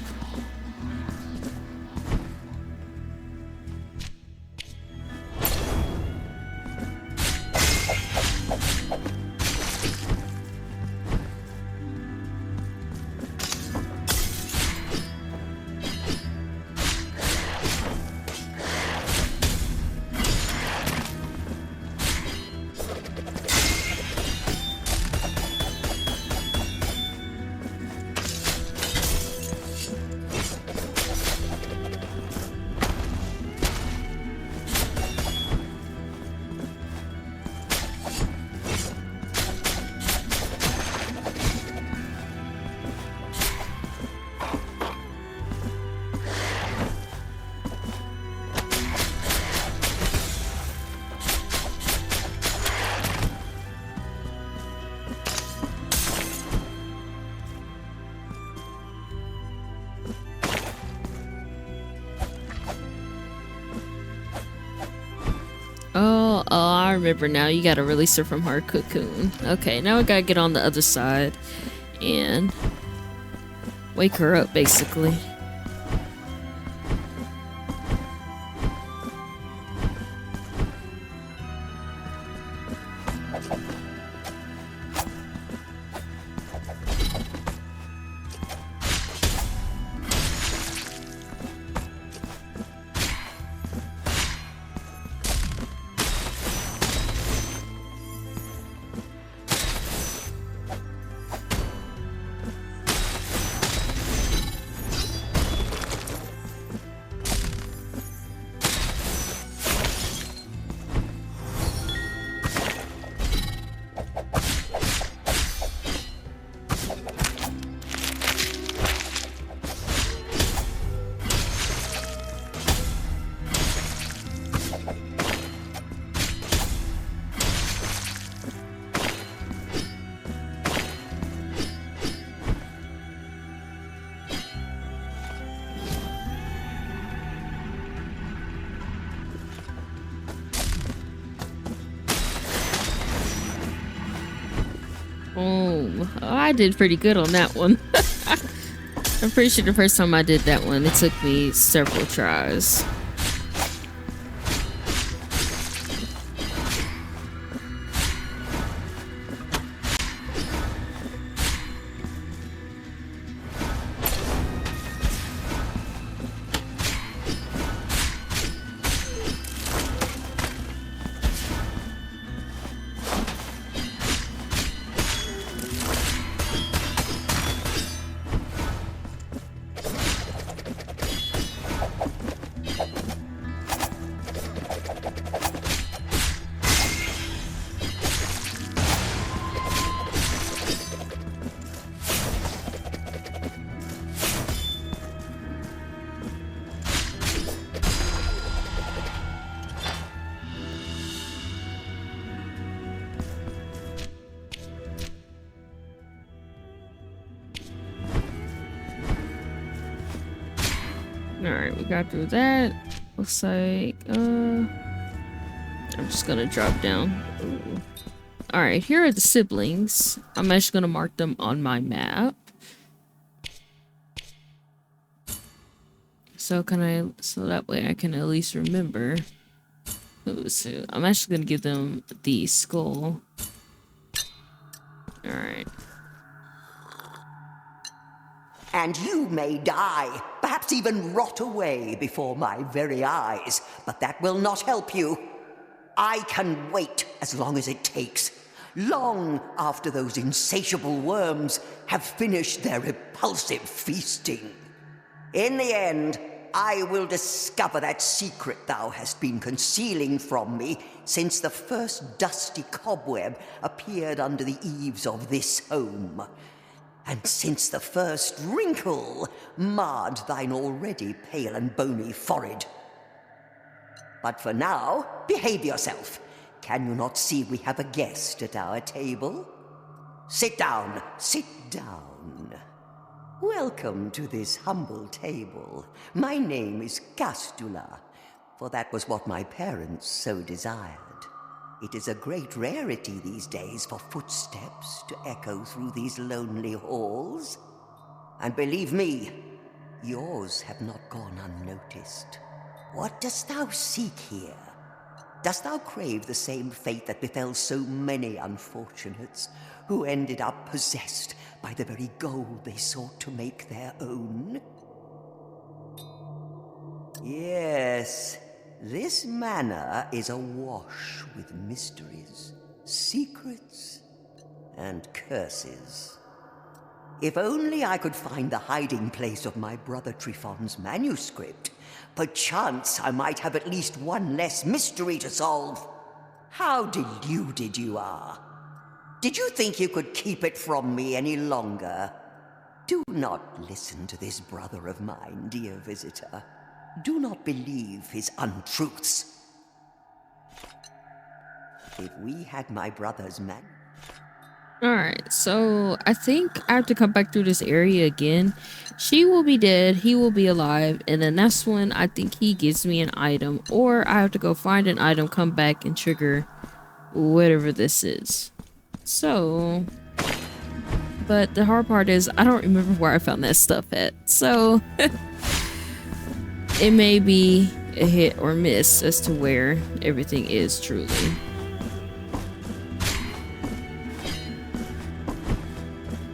Oh, I remember now. You gotta release her from her cocoon. Okay, now we gotta get on the other side and wake her up, basically. Oh, I did pretty good on that one. I'm pretty sure the first time I did that one, it took me several tries. Alright, we got through that. Looks like, I'm just gonna drop down. Alright, here are the siblings. I'm actually gonna mark them on my map. So that way I can at least remember who's who. I'm actually gonna give them the skull. Alright.
And you may die, perhaps even rot away before my very eyes, but that will not help you. I can wait as long as it takes, long after those insatiable worms have finished their repulsive feasting. In the end, I will discover that secret thou hast been concealing from me since the first dusty cobweb appeared under the eaves of this home, and since the first wrinkle marred thine already pale and bony forehead. But for now, behave yourself. Can you not see we have a guest at our table? Sit down, sit down. Welcome to this humble table. My name is Castula, for that was what my parents so desired. It is a great rarity these days for footsteps to echo through these lonely halls. And believe me, yours have not gone unnoticed. What dost thou seek here? Dost thou crave the same fate that befell so many unfortunates who ended up possessed by the very gold they sought to make their own? Yes, this manor is awash with mysteries, secrets, and curses. If only I could find the hiding place of my brother Trifon's manuscript, perchance I might have at least one less mystery to solve. How deluded you are. Did you think you could keep it from me any longer? Do not listen to this brother of mine, dear visitor. Do not believe his untruths. If we had my brother's man...
Alright, so I think I have to come back through this area again. She will be dead, he will be alive, and then that's when I think he gives me an item, or I have to go find an item, come back, and trigger whatever this is. So, but the hard part is I don't remember where I found that stuff at, so it may be a hit or miss as to where everything is truly.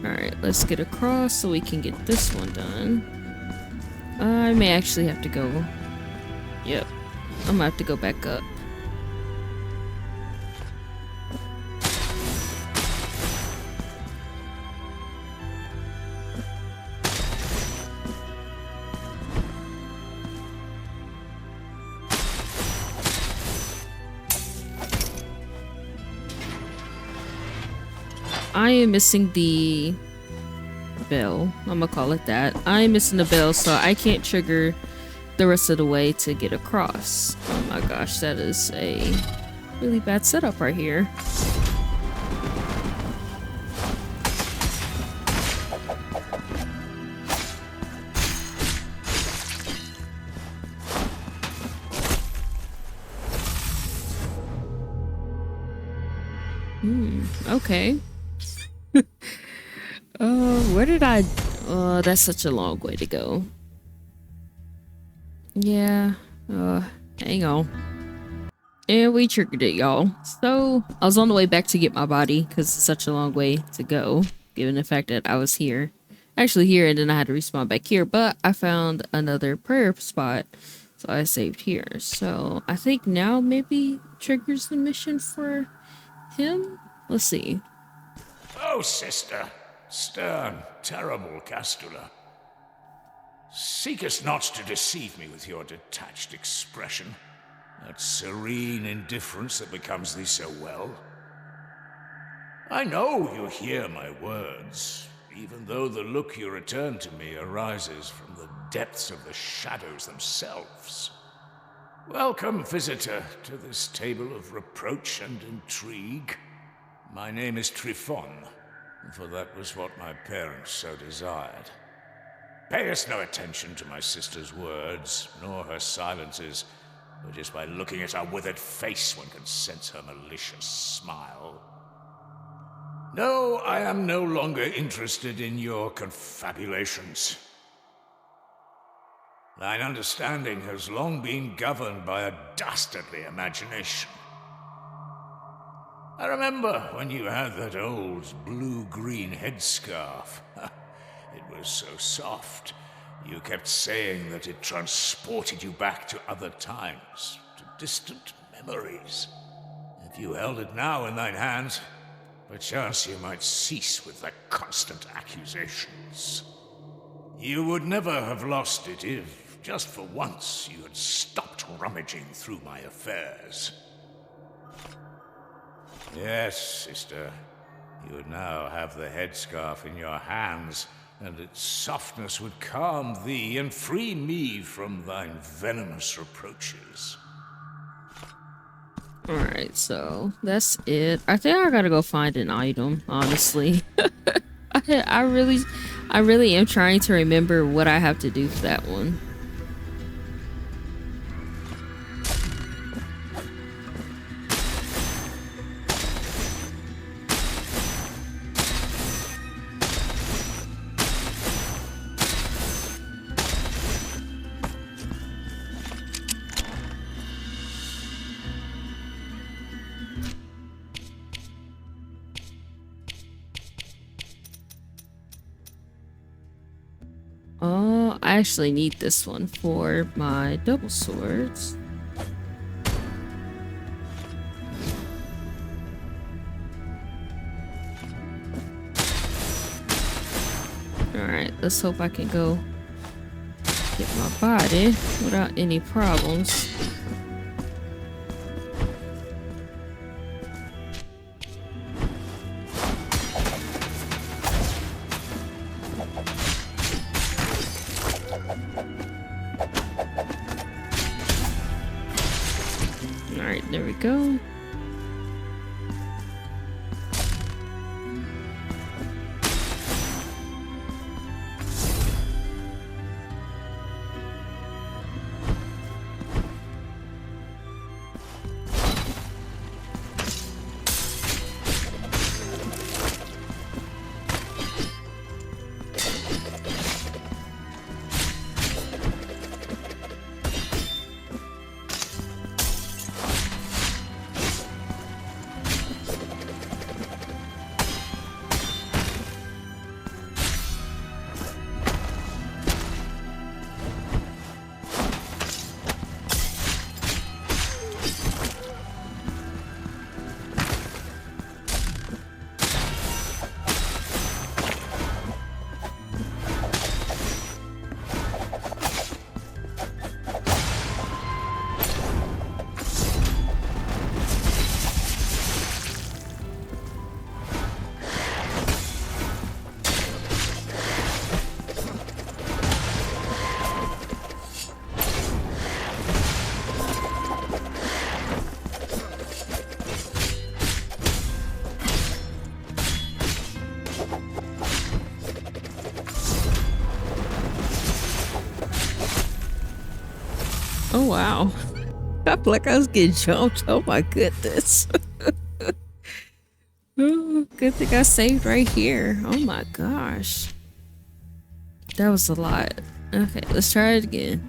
Alright, let's get across so we can get this one done. I may actually have to go. Yep, I'm gonna have to go back up. I am missing the bell. I'm gonna call it that. I am missing the bell, so I can't trigger the rest of the way to get across. Oh my gosh, that is a really bad setup right here. Okay. Where did I... Oh, that's such a long way to go. Yeah. Hang on. And we triggered it, y'all. So, I was on the way back to get my body, because it's such a long way to go, given the fact that I was here. Actually here, and then I had to respawn back here, but I found another prayer spot, so I saved here. So, I think now maybe triggers the mission for him? Let's see.
Oh, sister, stern, terrible Castula. Seekest not to deceive me with your detached expression, that serene indifference that becomes thee so well. I know you hear my words, even though the look you return to me arises from the depths of the shadows themselves. Welcome, visitor, to this table of reproach and intrigue. My name is Trifón, for that was what my parents so desired. Payest no attention to my sister's words, nor her silences, but just by looking at her withered face one can sense her malicious smile. No, I am no longer interested in your confabulations. Thine understanding has long been governed by a dastardly imagination. I remember when you had that old blue-green headscarf. It was so soft. You kept saying that it transported you back to other times, to distant memories. If you held it now in thine hands, perchance you might cease with thy constant accusations.
You would never have lost it if, just for once, you had stopped rummaging through my affairs. Yes, sister. You would now have the headscarf in your hands, and its softness would calm thee and free me from thine venomous reproaches.
Alright, so that's it. I think I gotta go find an item, honestly. I really am trying to remember what I have to do for that one. Oh, I actually need this one for my double swords. Alright, let's hope I can go get my body without any problems. Alright, there we go. Oh wow. I feel like I was getting jumped. Oh my goodness. Oh, good thing I saved right here. Oh my gosh. That was a lot. Okay, let's try it again.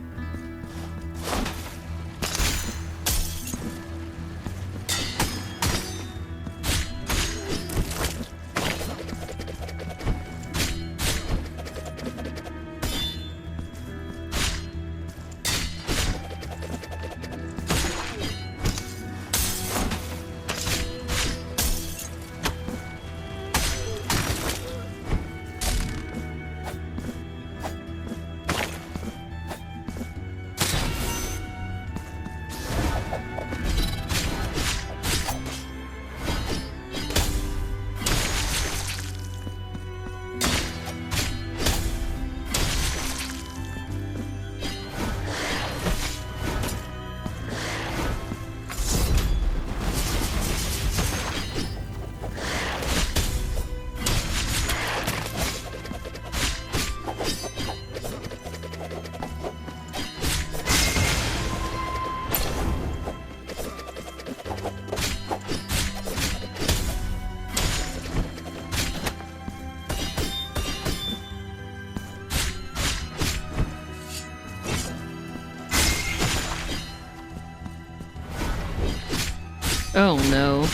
Oh no.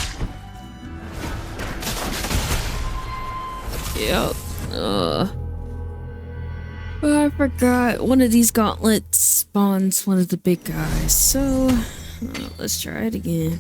Yep. Oh, I forgot. One of these gauntlets spawns one of the big guys. So, let's try it again.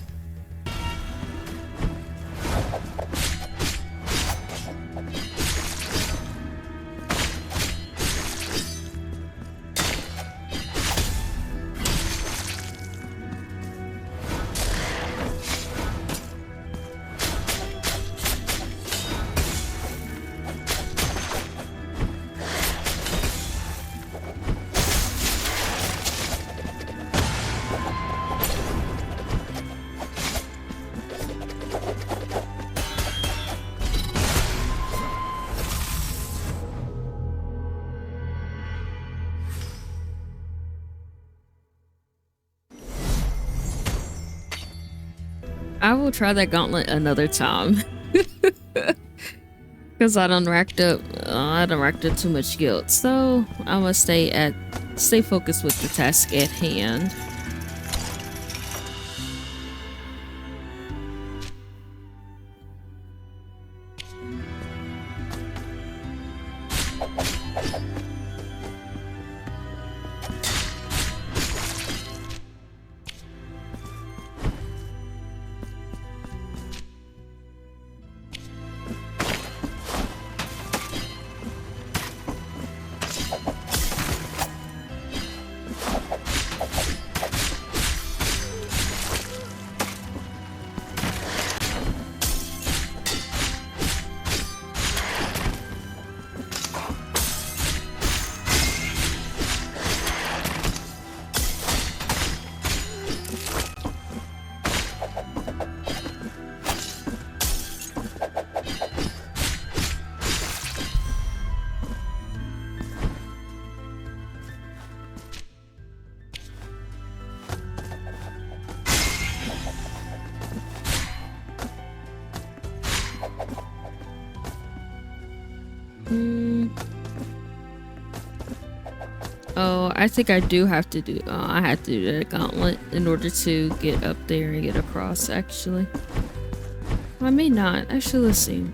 I will try that gauntlet another time. Because I done racked up too much guilt. So I'm gonna stay focused with the task at hand. Oh, I think I do have to do. I have to do that gauntlet in order to get up there and get across. Actually, I may not. Actually, let's see.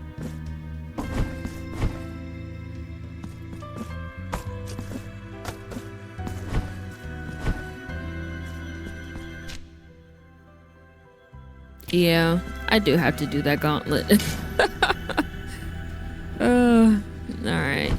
Yeah, I do have to do that gauntlet. All right.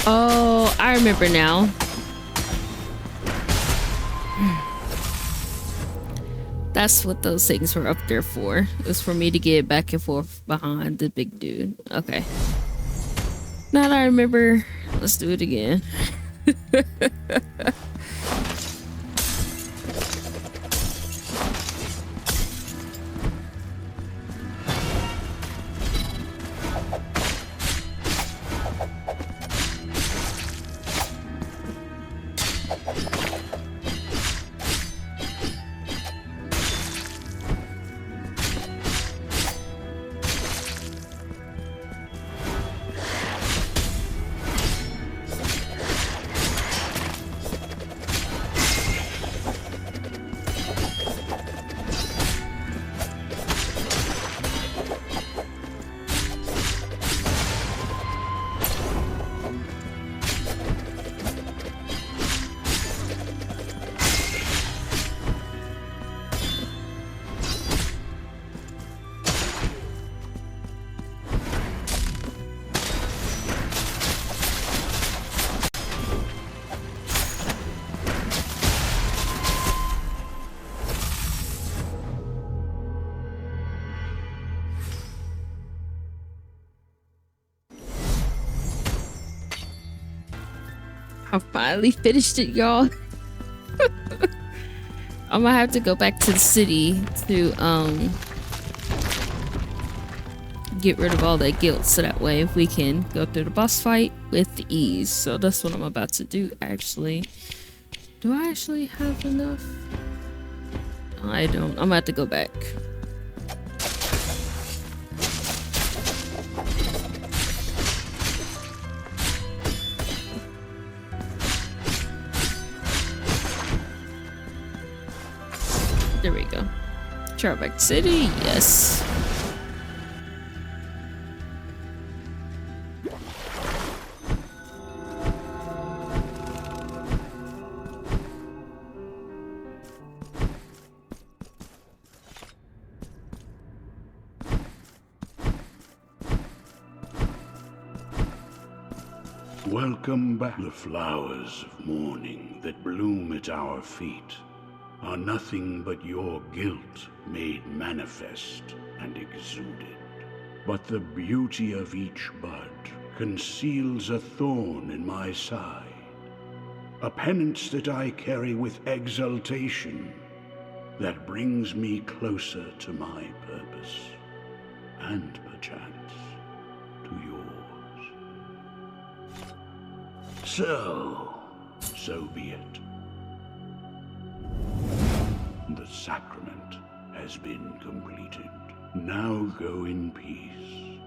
Oh, I remember now. That's what those things were up there for. It was for me to get back and forth behind the big dude. Okay. Now that I remember, let's do it again. I finally finished it, y'all. I'm gonna have to go back to the city to get rid of all that guilt, so that way we can go through the boss fight with ease. So that's what I'm about to do, actually. Do I actually have enough? I don't. I'm gonna have to go back. There we go. Charback City, yes.
Welcome back. The flowers of mourning that bloom at our feet are nothing but your guilt made manifest and exuded. But the beauty of each bud conceals a thorn in my side, a penance that I carry with exultation that brings me closer to my purpose, and perchance to yours. So be it. The sacrament has been completed. Now go in peace.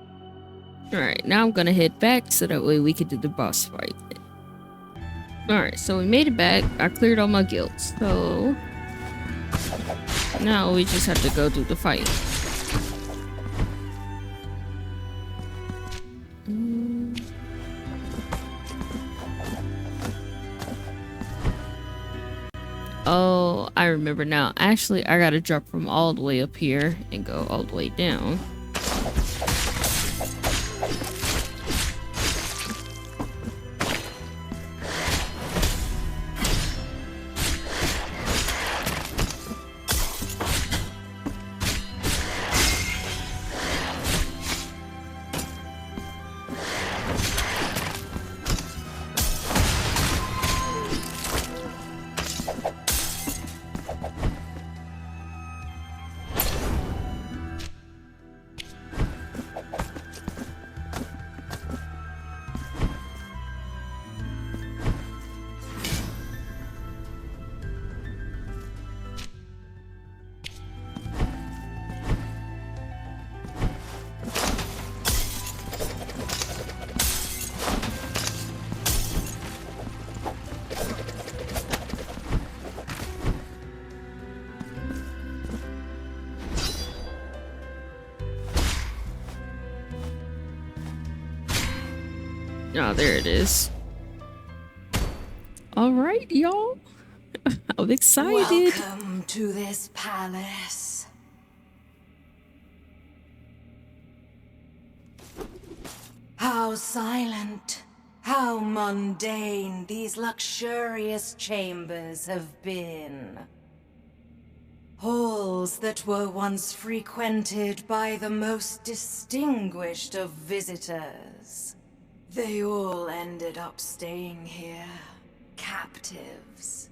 Alright, now I'm gonna head back so that way we can do the boss fight. Alright, so we made it back. I cleared all my guilt. So now we just have to go do the fight. Oh, I remember now. Actually, I gotta drop from all the way up here and go all the way down. Oh, there it is. All right, y'all. I'm excited.
Welcome to this palace. How silent, how mundane these luxurious chambers have been. Halls that were once frequented by the most distinguished of visitors. They all ended up staying here, captives,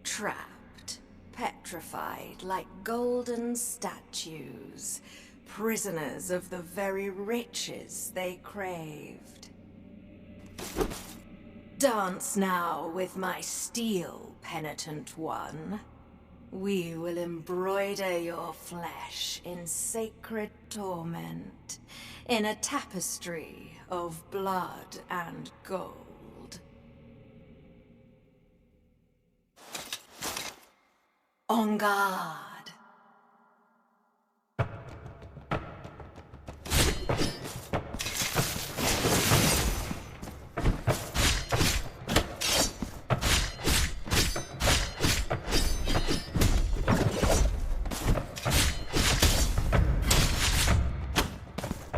trapped, petrified like golden statues, prisoners of the very riches they craved. Dance now with my steel, penitent one. We will embroider your flesh in sacred torment, in a tapestry of blood and gold. On guard.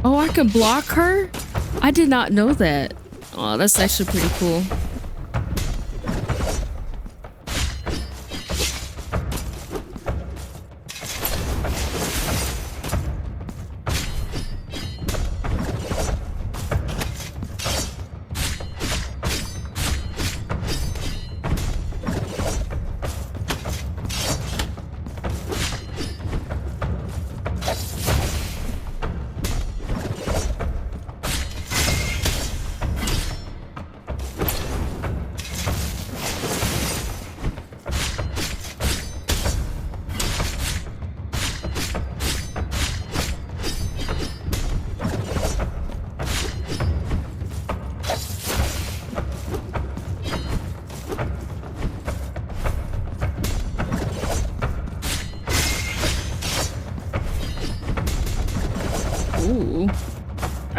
Oh, I can block her? I did not know that. Oh, that's actually pretty cool.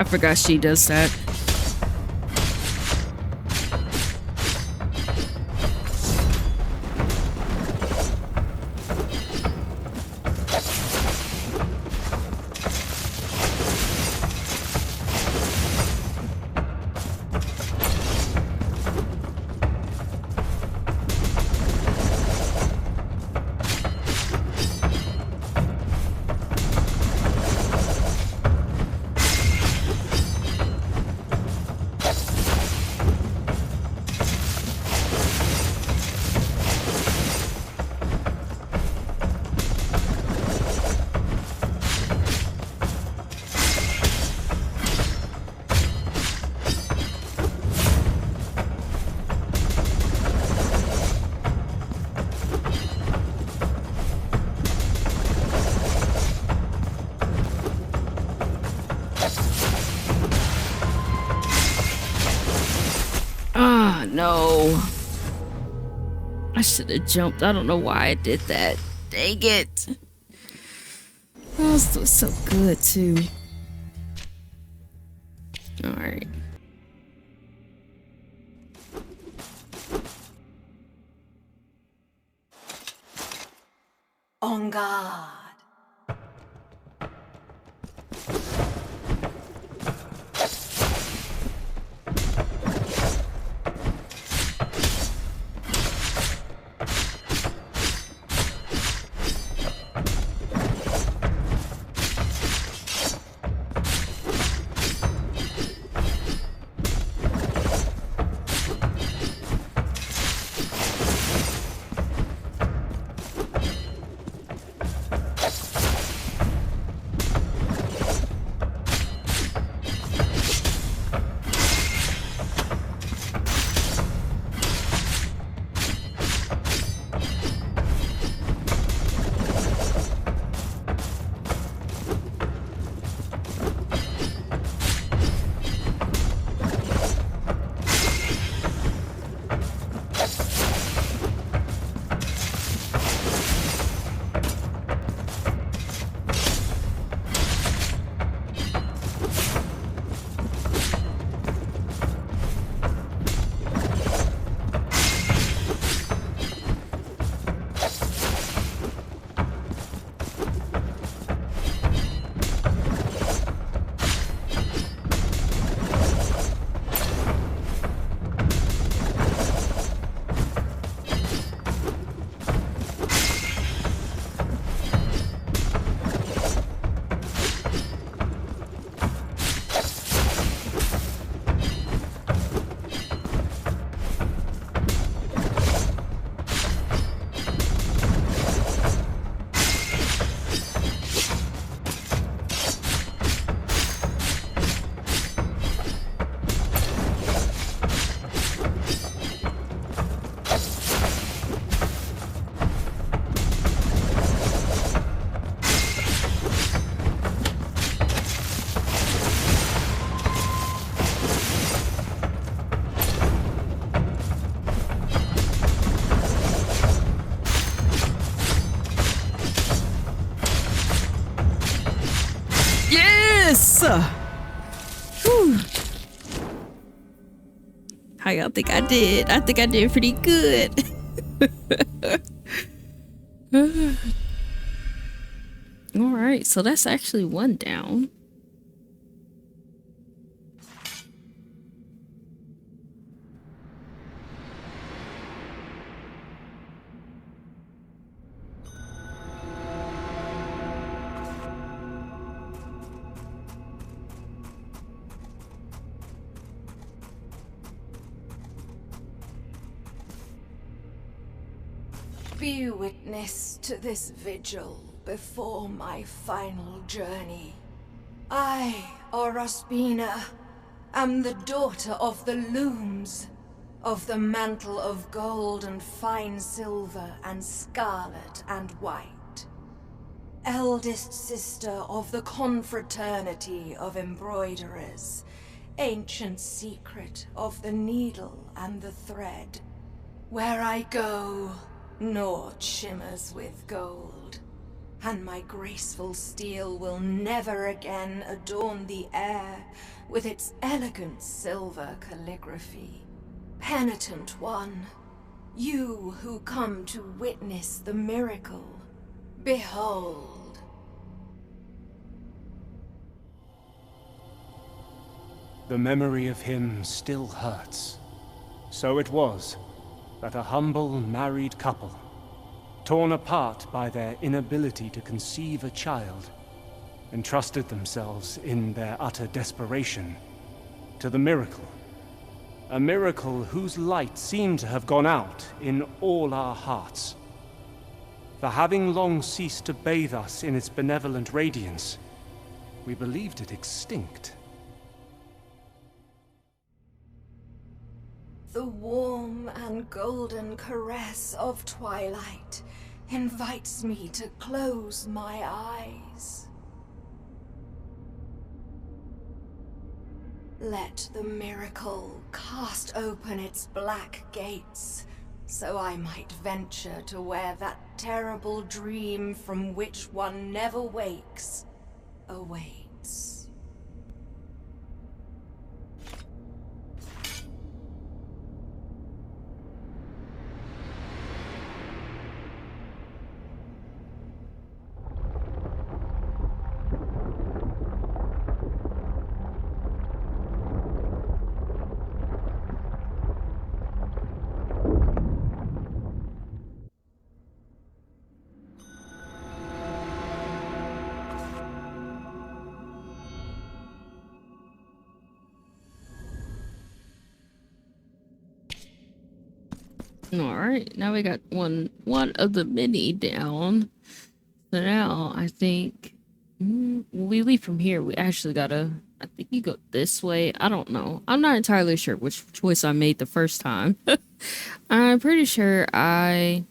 forgot she does that. No. I should have jumped. I don't know why I did that. Dang it. Oh, this was so good too. Alright.
On guard.
Yes! Whew. How y'all think I did? I think I did pretty good. Alright, so that's actually one down.
Be witness to this vigil before my final journey. I, Orospina, am the daughter of the looms, of the mantle of gold and fine silver and scarlet and white. Eldest sister of the confraternity of embroiderers, ancient secret of the needle and the thread. Where I go, naught shimmers with gold. and my graceful steel will never again adorn the air with its elegant silver calligraphy. Penitent one, you who come to witness the miracle, behold.
The memory of him still hurts. So it was that a humble married couple, torn apart by their inability to conceive a child, entrusted themselves in their utter desperation to the miracle. A miracle whose light seemed to have gone out in all our hearts. For having long ceased to bathe us in its benevolent radiance, we believed it extinct.
The warm and golden caress of twilight invites me to close my eyes. Let the miracle cast open its black gates, so I might venture to where that terrible dream from which one never wakes awaits.
Alright, now we got one of the many down. So now I think when we leave from here, we actually gotta, I think you go this way. I don't know. I'm not entirely sure which choice I made the first time. I'm pretty sure I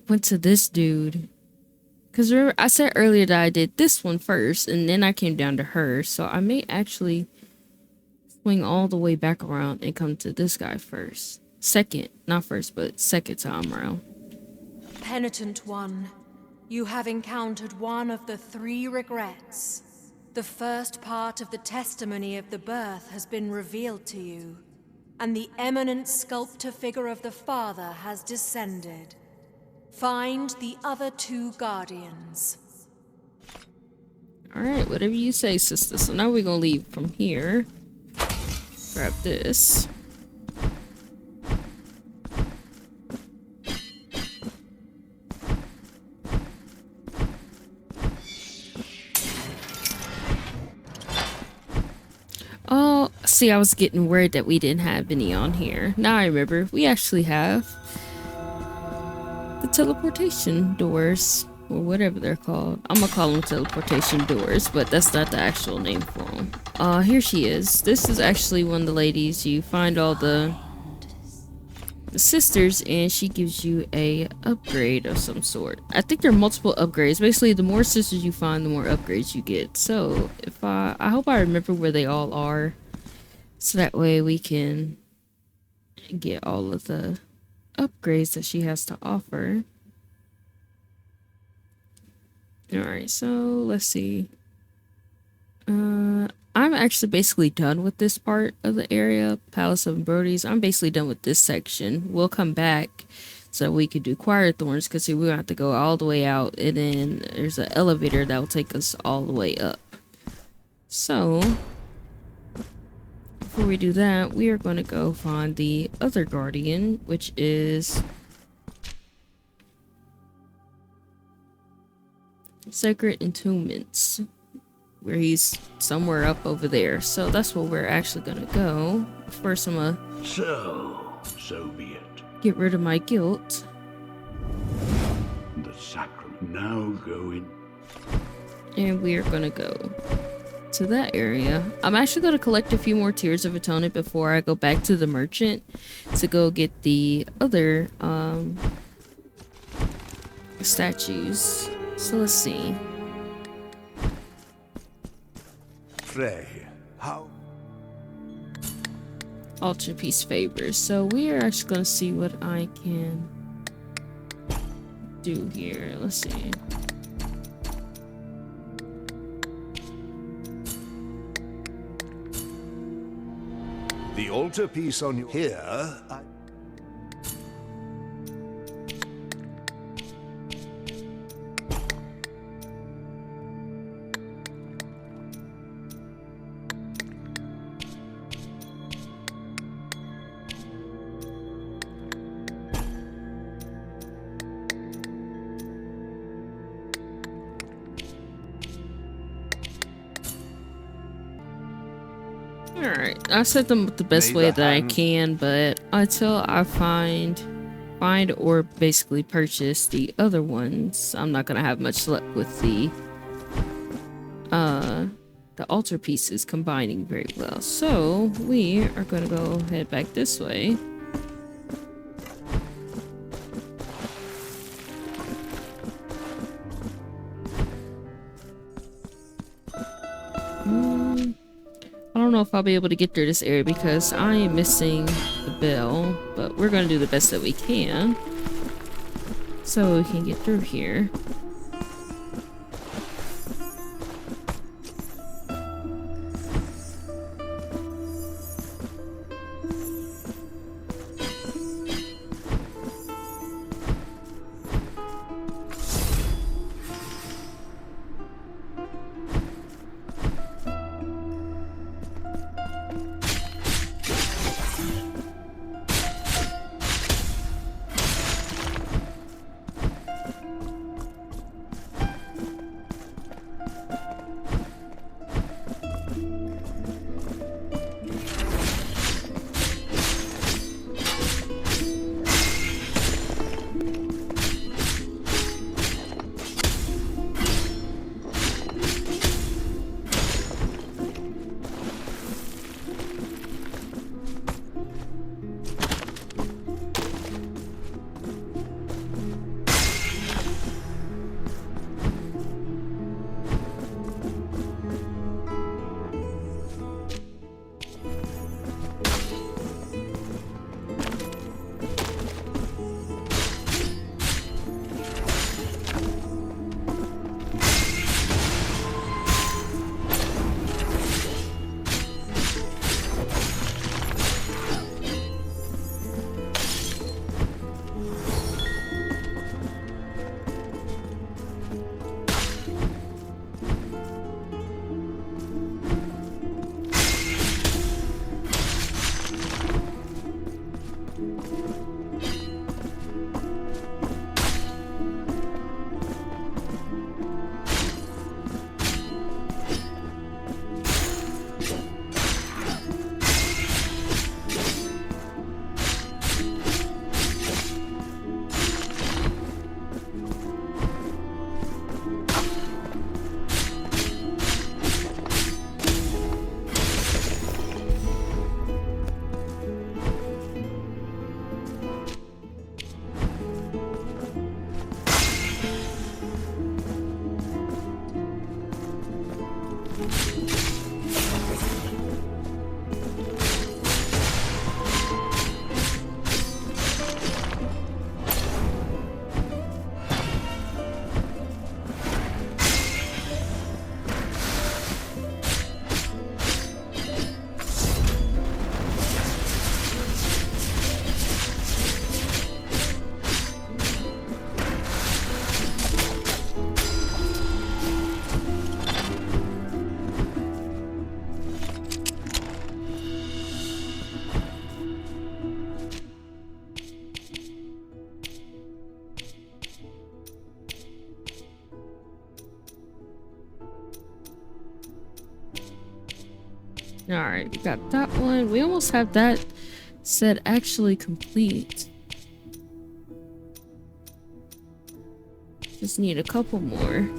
went to this dude. Because remember, I said earlier that I did this one first, and then I came down to her. So I may actually swing all the way back around and come to this guy first. Second, not first, but second time around.
Penitent one, you have encountered one of the 3 regrets. The first part of the testimony of the birth has been revealed to you, and the eminent sculptor figure of the father has descended. Find the other 2 guardians.
Alright, whatever you say, sister. So now we're gonna leave from here. Grab this. Oh, see, I was getting worried that we didn't have any on here. Now I remember, we actually have the teleportation doors, or whatever they're called. I'm gonna call them teleportation doors, but that's not the actual name for them. Here she is. This is actually one of the ladies. You find all the sisters, and she gives you a upgrade of some sort. I think there are multiple upgrades. Basically, the more sisters you find, the more upgrades you get. So if I hope I remember where they all are, so that way we can get all of the upgrades that she has to offer. Alright, so let's see. I'm actually basically done with this part of the area, Palace of Embroideries. I'm basically done with this section. We'll come back so we could do Choir Thorns, because we have to go all the way out, and then there's an elevator that will take us all the way up. So before we do that, we are going to go find the other guardian, which is Sacred Entombments, where he's somewhere up over there. So that's where we're actually gonna go. First, I'm gonna
So be it.
get rid of my guilt.
The sacrament now going.
And we are gonna go to that area. I'm actually gonna collect a few more Tears of Atonement before I go back to the merchant to go get the other statues. So let's see.
Frey, how?
Altarpiece favors. So we are actually going to see what I can do here? Let's see.
The altarpiece on your... Here,
Alright, I set them the best way that I can, but until I find or basically purchase the other ones, I'm not gonna have much luck with the altar pieces combining very well. So we are gonna go head back this way. I don't know if I'll be able to get through this area because I am missing the bell, but we're gonna do the best that we can so we can get through here. Alright, we got that one. We almost have that set actually complete. Just need a couple more.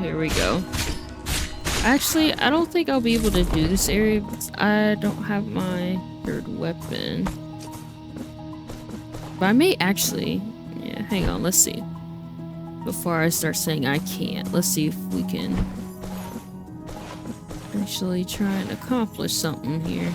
Here we go. Actually, I don't think I'll be able to do this area because I don't have my third weapon. But I may actually... Yeah, hang on, let's see. Before I start saying I can't, let's see if we can actually try and accomplish something here.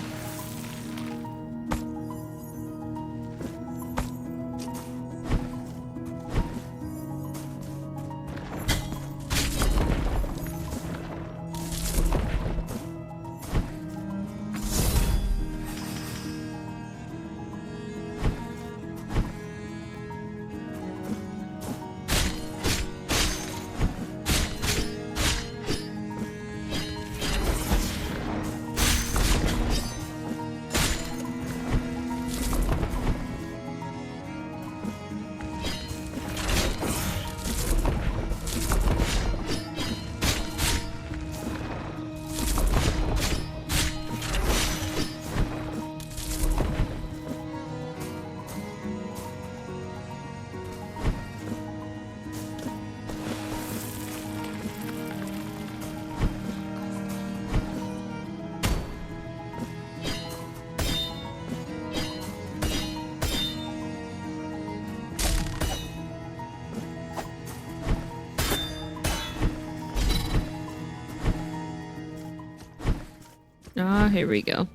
Ah, here we go.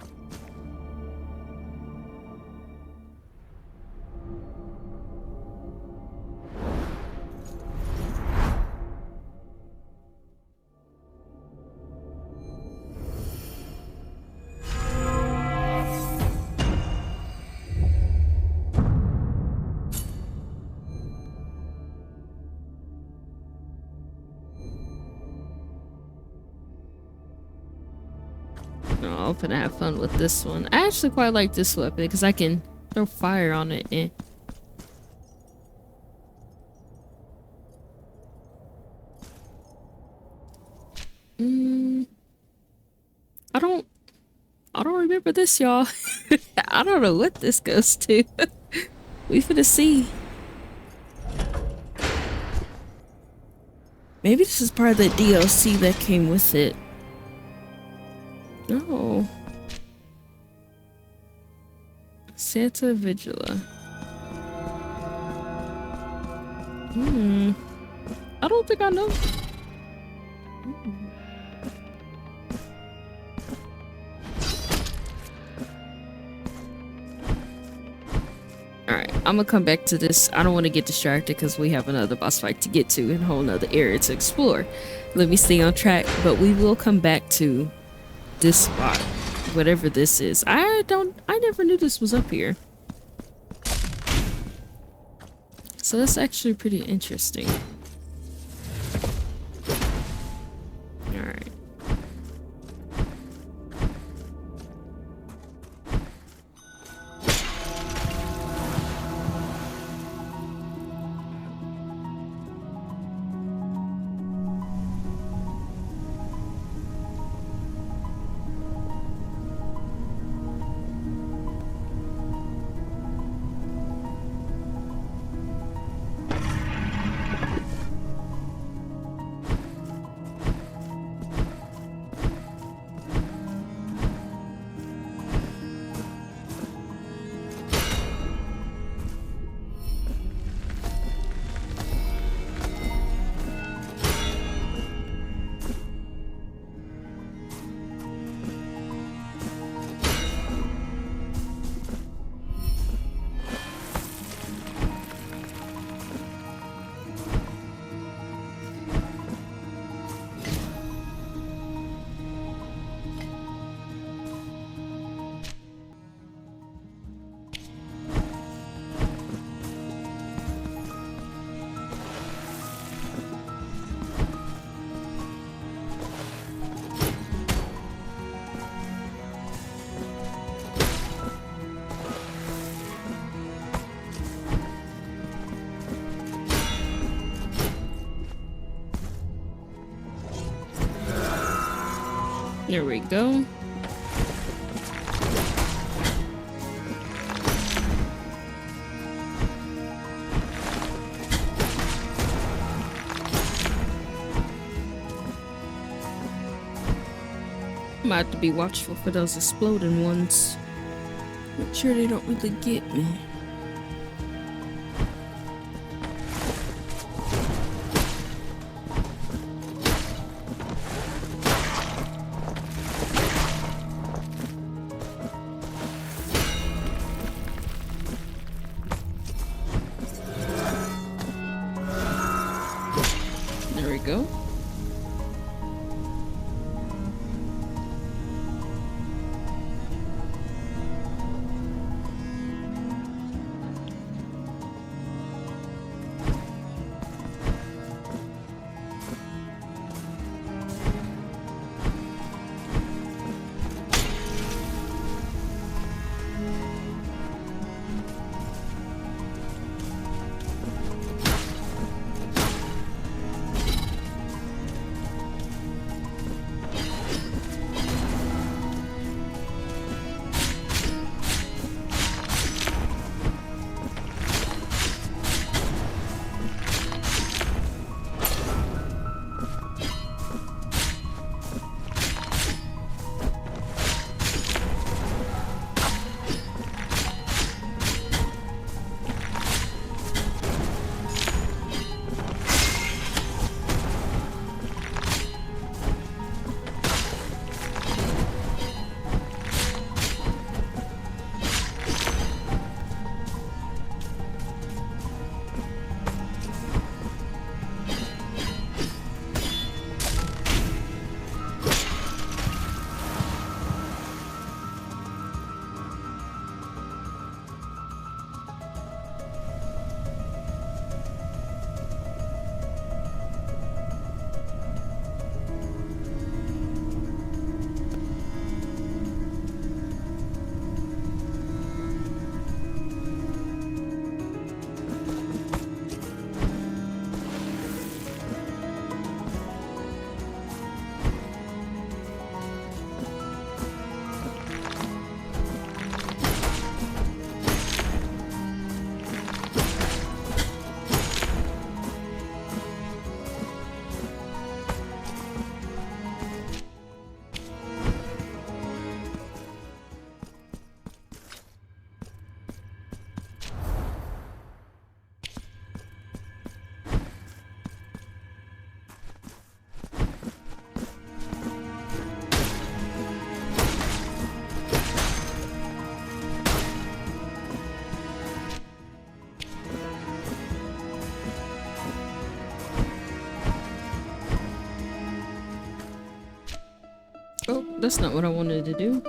I'm gonna have fun with this one. I actually quite like this weapon because I can throw fire on it. I don't remember this, y'all. I don't know what this goes to. We finna see. Maybe this is part of the DLC that came with it. Oh. Santa Vigila. I don't think I know. Alright, I'm gonna come back to this. I don't want to get distracted because we have another boss fight to get to and a whole nother area to explore. Let me stay on track, but we will come back to this spot, whatever this is. I never knew this was up here. So that's actually pretty interesting. Alright. There we go. I'm gonna have to be watchful for those exploding ones. Make sure they don't really get me. There we go. Oh, that's not what I wanted to do.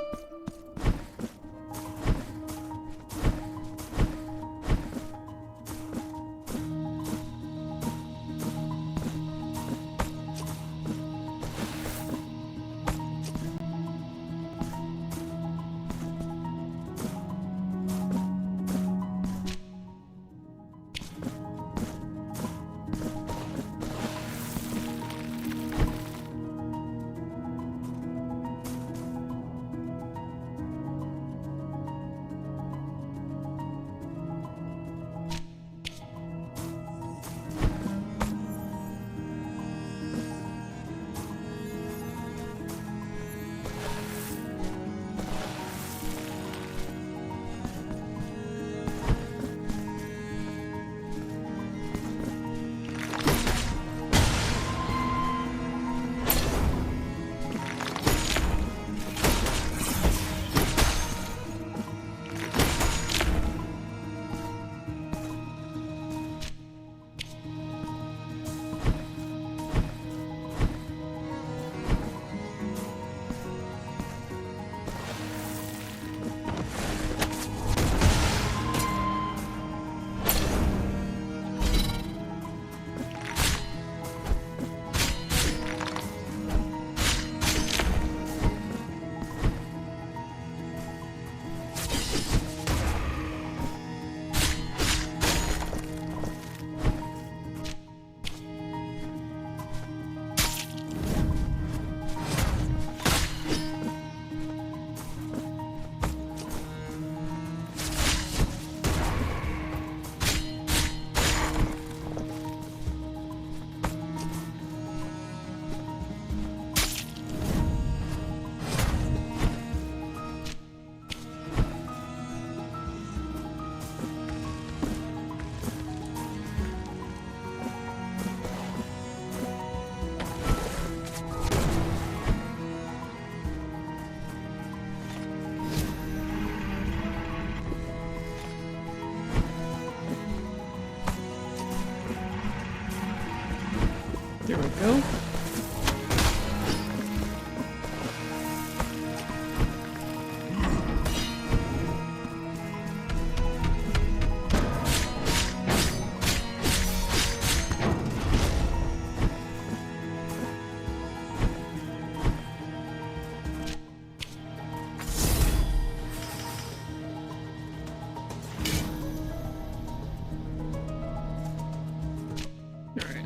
There we go.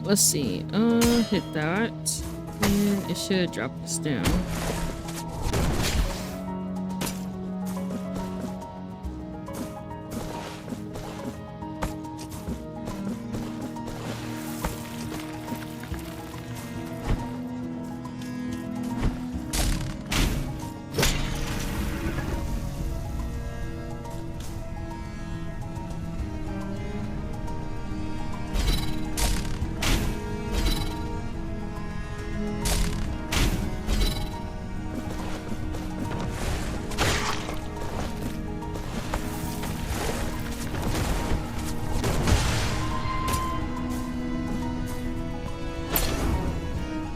Let's see. Hit that. And it should drop us down.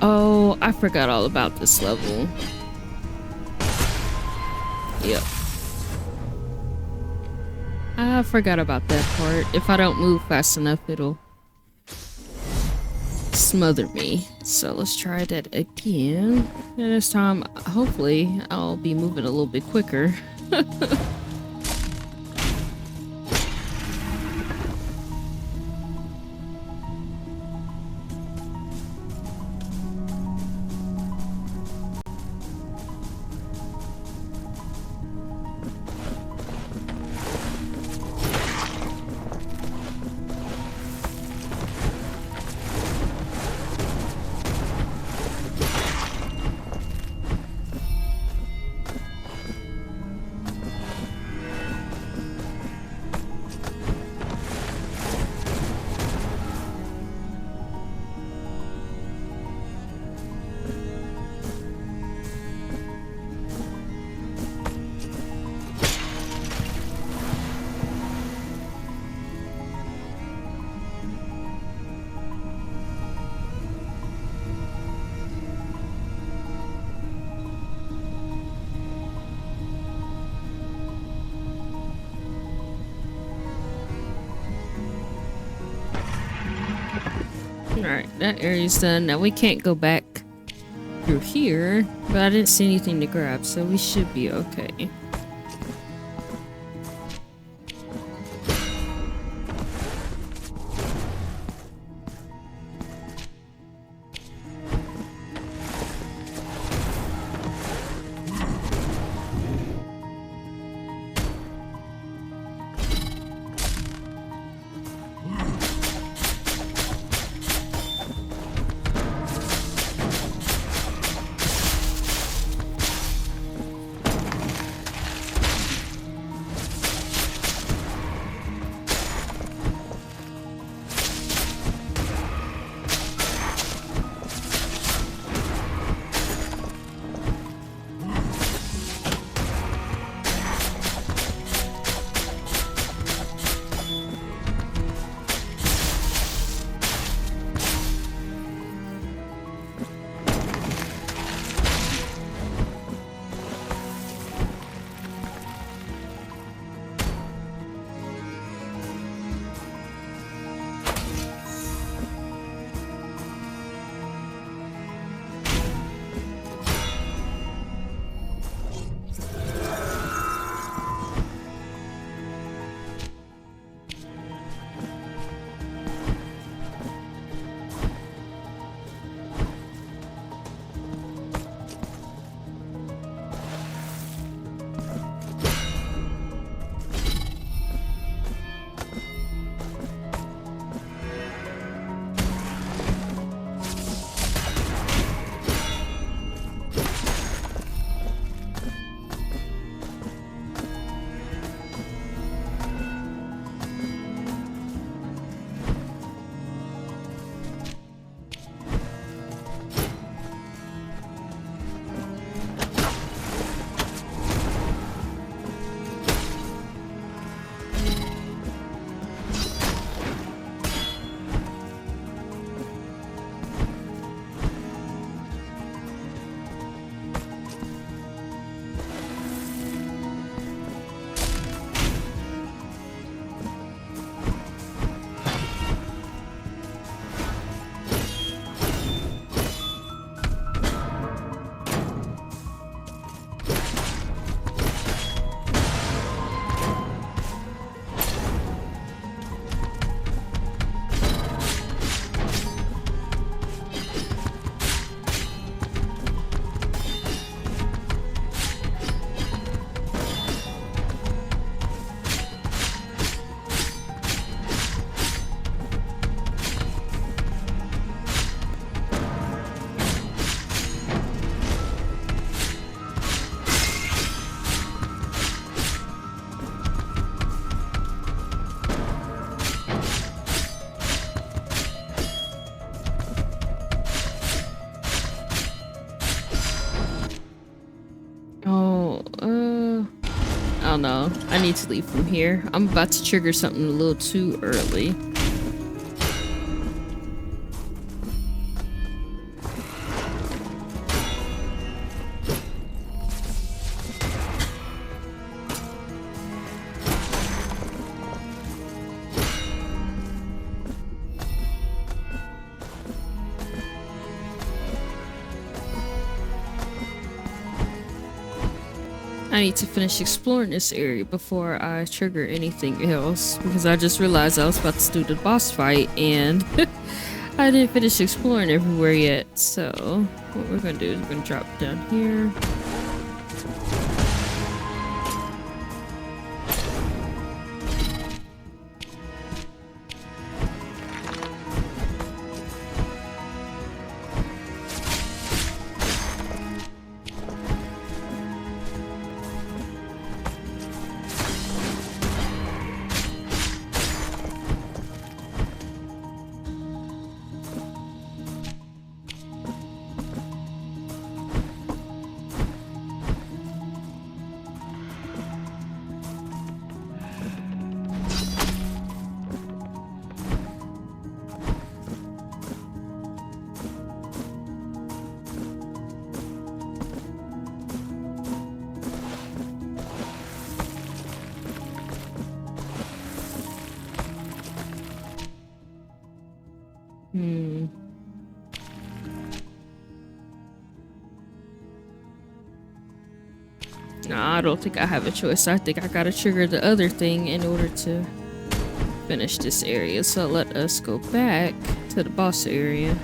Oh, I forgot all about this level. Yep. I forgot about that part. If I don't move fast enough, it'll smother me. So let's try that again. And this time, hopefully, I'll be moving a little bit quicker. Alright, that area's done. Now we can't go back through here, but I didn't see anything to grab, so we should be okay. don't know. I need to leave from here. I'm about to trigger something a little too early. I need to finish exploring this area before I trigger anything else, because I just realized I was about to do the boss fight and I didn't finish exploring everywhere yet. So what we're gonna do is we're gonna drop down here. No, I don't think I have a choice. I think I gotta trigger the other thing in order to finish this area. So let us go back to the boss area.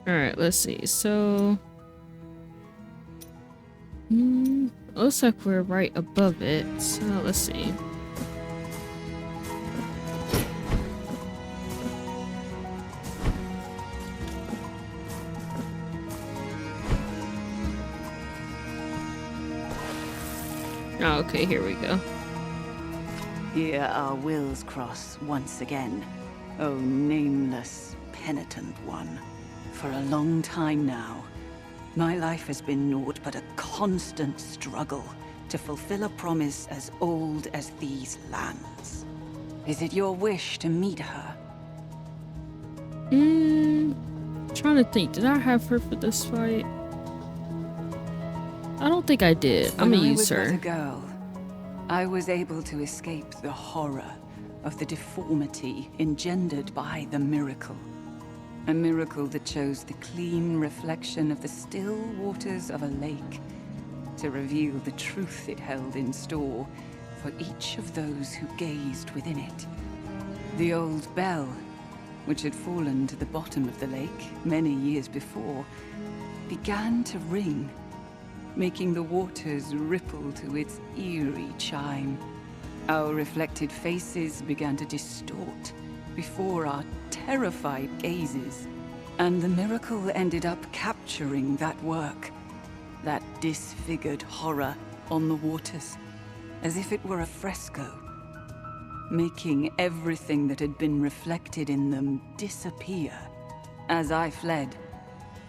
Alright, let's see. So looks like we're right above it. So let's see. Oh, okay, here we go.
Here our wills cross once again, O nameless, penitent one. For a long time now, my life has been naught but a constant struggle to fulfill a promise as old as these lands. Is it your wish to meet her?
Trying to think, did I have her for this fight? I don't think I did. I'm gonna use her.
When I was but a girl, I was able to escape the horror of the deformity engendered by the miracle. A miracle that chose the clean reflection of the still waters of a lake to reveal the truth it held in store for each of those who gazed within it. The old bell, which had fallen to the bottom of the lake many years before, began to ring, making the waters ripple to its eerie chime. Our reflected faces began to distort before our terrified gazes, and the miracle ended up capturing that work, that disfigured horror on the waters, as if it were a fresco, making everything that had been reflected in them disappear. As I fled,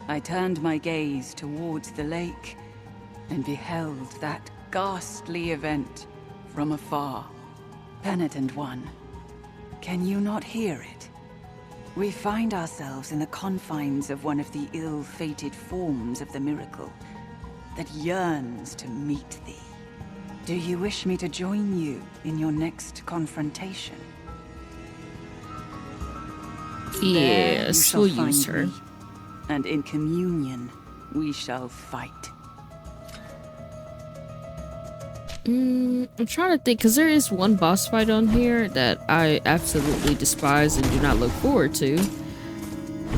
I turned my gaze towards the lake and beheld that ghastly event from afar. Penitent One, can you not hear it? We find ourselves in the confines of one of the ill-fated forms of the miracle that yearns to meet thee. Do you wish me to join you in your next confrontation?
Yes, we'll use her.
Me, and in communion, we shall fight.
I'm trying to think, because there is one boss fight on here that I absolutely despise and do not look forward to.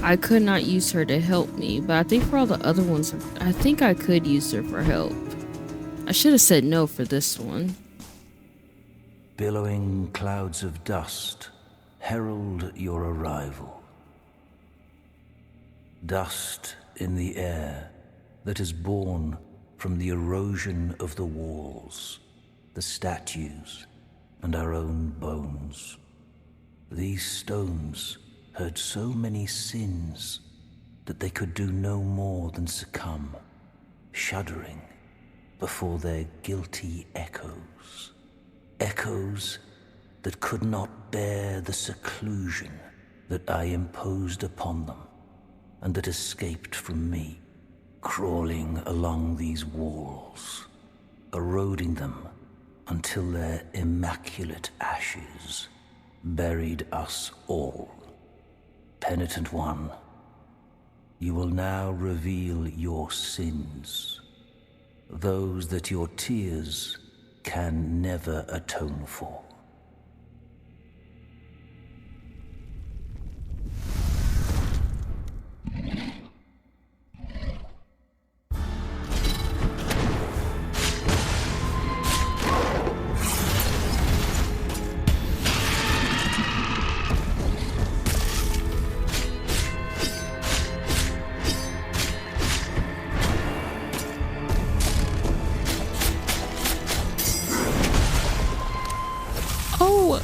I could not use her to help me, but I think for all the other ones, I think I could use her for help. I should have said no for this one.
Billowing clouds of dust herald your arrival. Dust in the air that is born from the erosion of the walls, the statues, and our own bones. These stones heard so many sins that they could do no more than succumb, shuddering before their guilty echoes. Echoes that could not bear the seclusion that I imposed upon them, and that escaped from me, crawling along these walls, eroding them until their immaculate ashes buried us all. Penitent One, you will now reveal your sins, those that your tears can never atone for.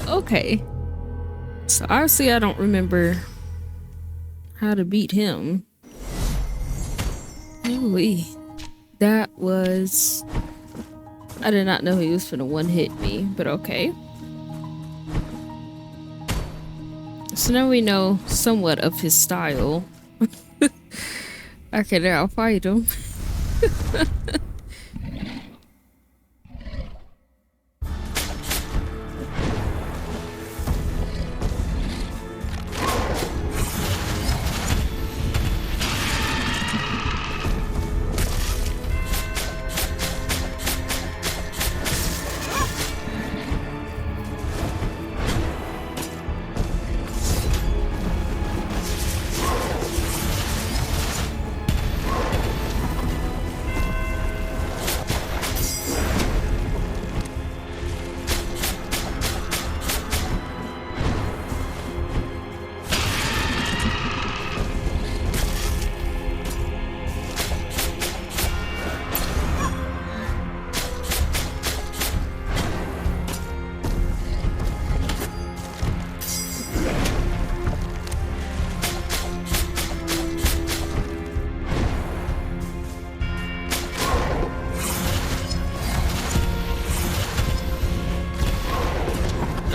Okay, so obviously I don't remember how to beat him. Holy, that was... I did not know he was finna one-hit me, but okay. So now we know somewhat of his style. Okay, now I'll fight him.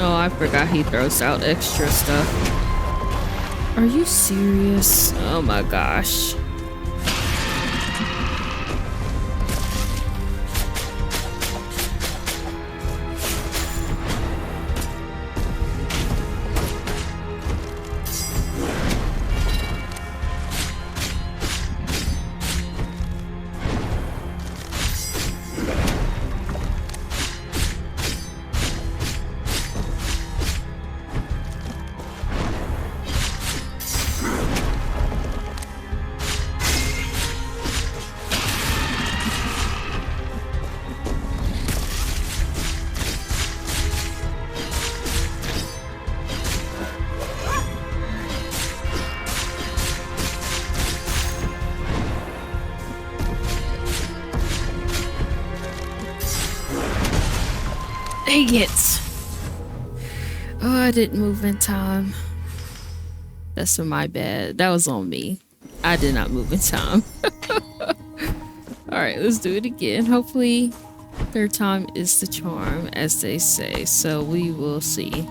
Oh, I forgot he throws out extra stuff. Are you serious? Oh my gosh. Dang it. Oh, I didn't move in time. That's my bad. That was on me. I did not move in time. Alright, let's do it again. Hopefully Third time is the charm, as they say, so we will see.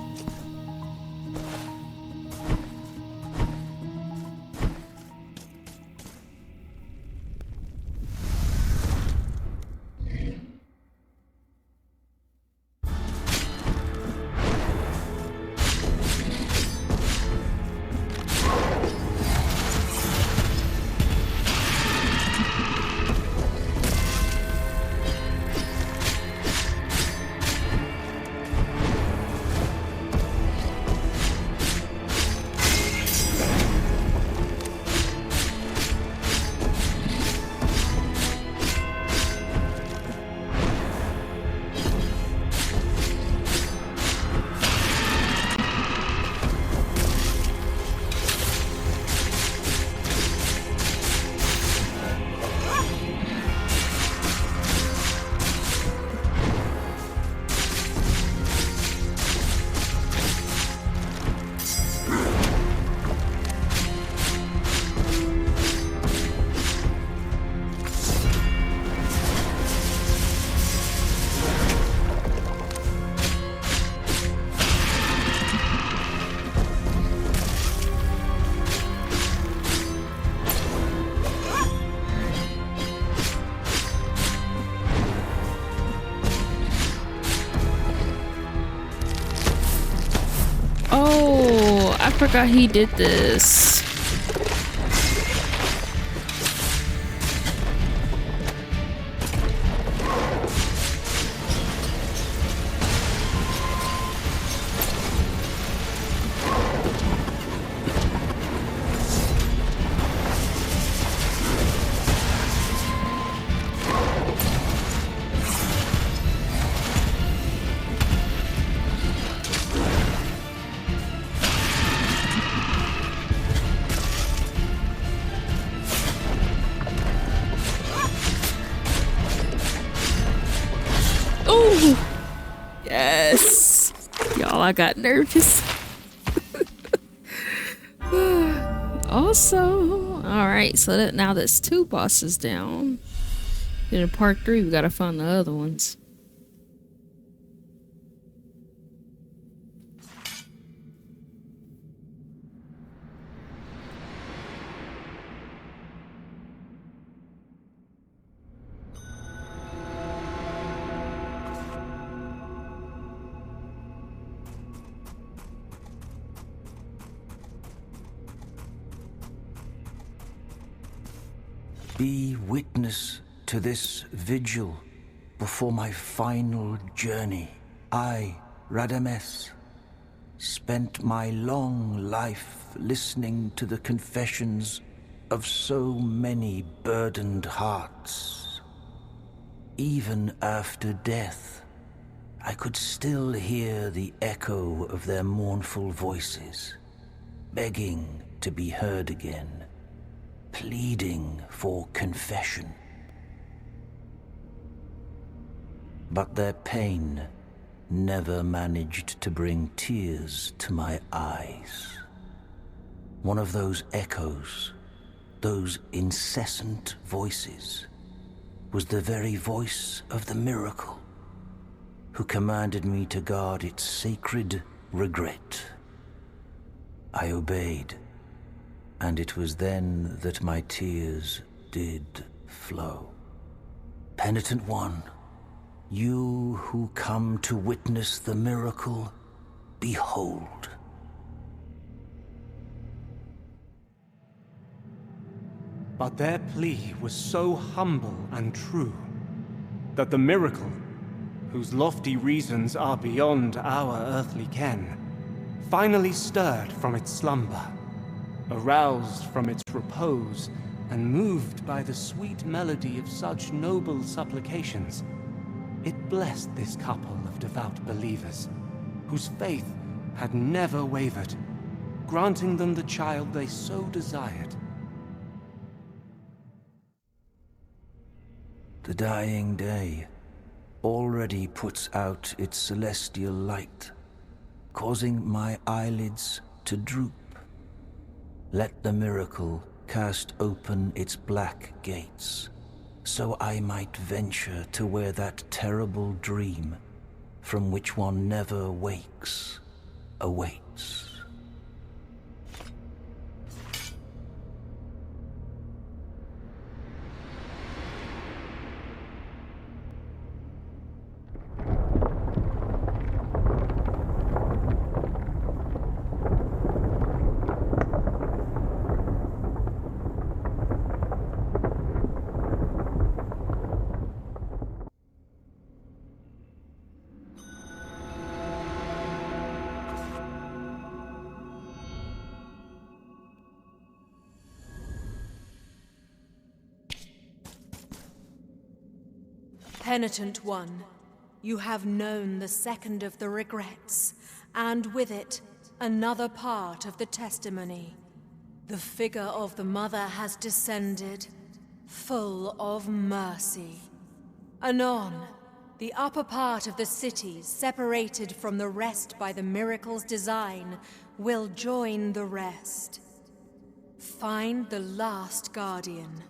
I forgot he did this. Yes. Y'all, I got nervous. Also, alright, so that now that's 2 bosses down. Then in part 3, we gotta find the other ones.
Be witness to this vigil before my final journey. I, Radamés, spent my long life listening to the confessions of so many burdened hearts. Even after death, I could still hear the echo of their mournful voices, begging to be heard again, pleading for confession. But their pain never managed to bring tears to my eyes. One of those echoes, those incessant voices, was the very voice of the miracle, who commanded me to guard its sacred regret. I obeyed, and it was then that my tears did flow. Penitent One, you who come to witness the miracle, behold.
But their plea was so humble and true that the miracle, whose lofty reasons are beyond our earthly ken, finally stirred from its slumber, aroused from its repose, and moved by the sweet melody of such noble supplications, it blessed this couple of devout believers, whose faith had never wavered, granting them the child they so desired.
The dying day already puts out its celestial light, causing my eyelids to droop. Let the miracle cast open its black gates, so I might venture to where that terrible dream, from which one never wakes, awaits.
Penitent One, you have known the second of the regrets, and with it, another part of the testimony. The figure of the Mother has descended, full of mercy. Anon, the upper part of the city, separated from the rest by the miracle's design, will join the rest. Find the last guardian.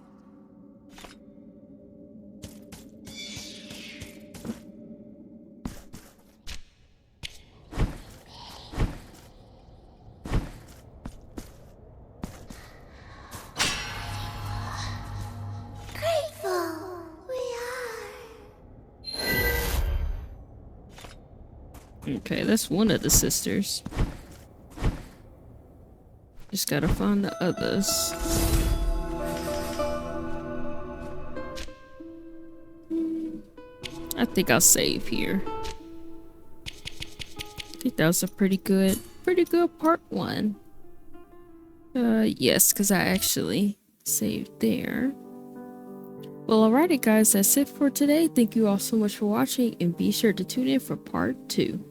Okay, that's one of the sisters. Just gotta find the others. I think I'll save here. I think that was a pretty good part one. Yes, because I actually saved there. Well, alrighty guys, that's it for today. Thank you all so much for watching, and be sure to tune in for part 2.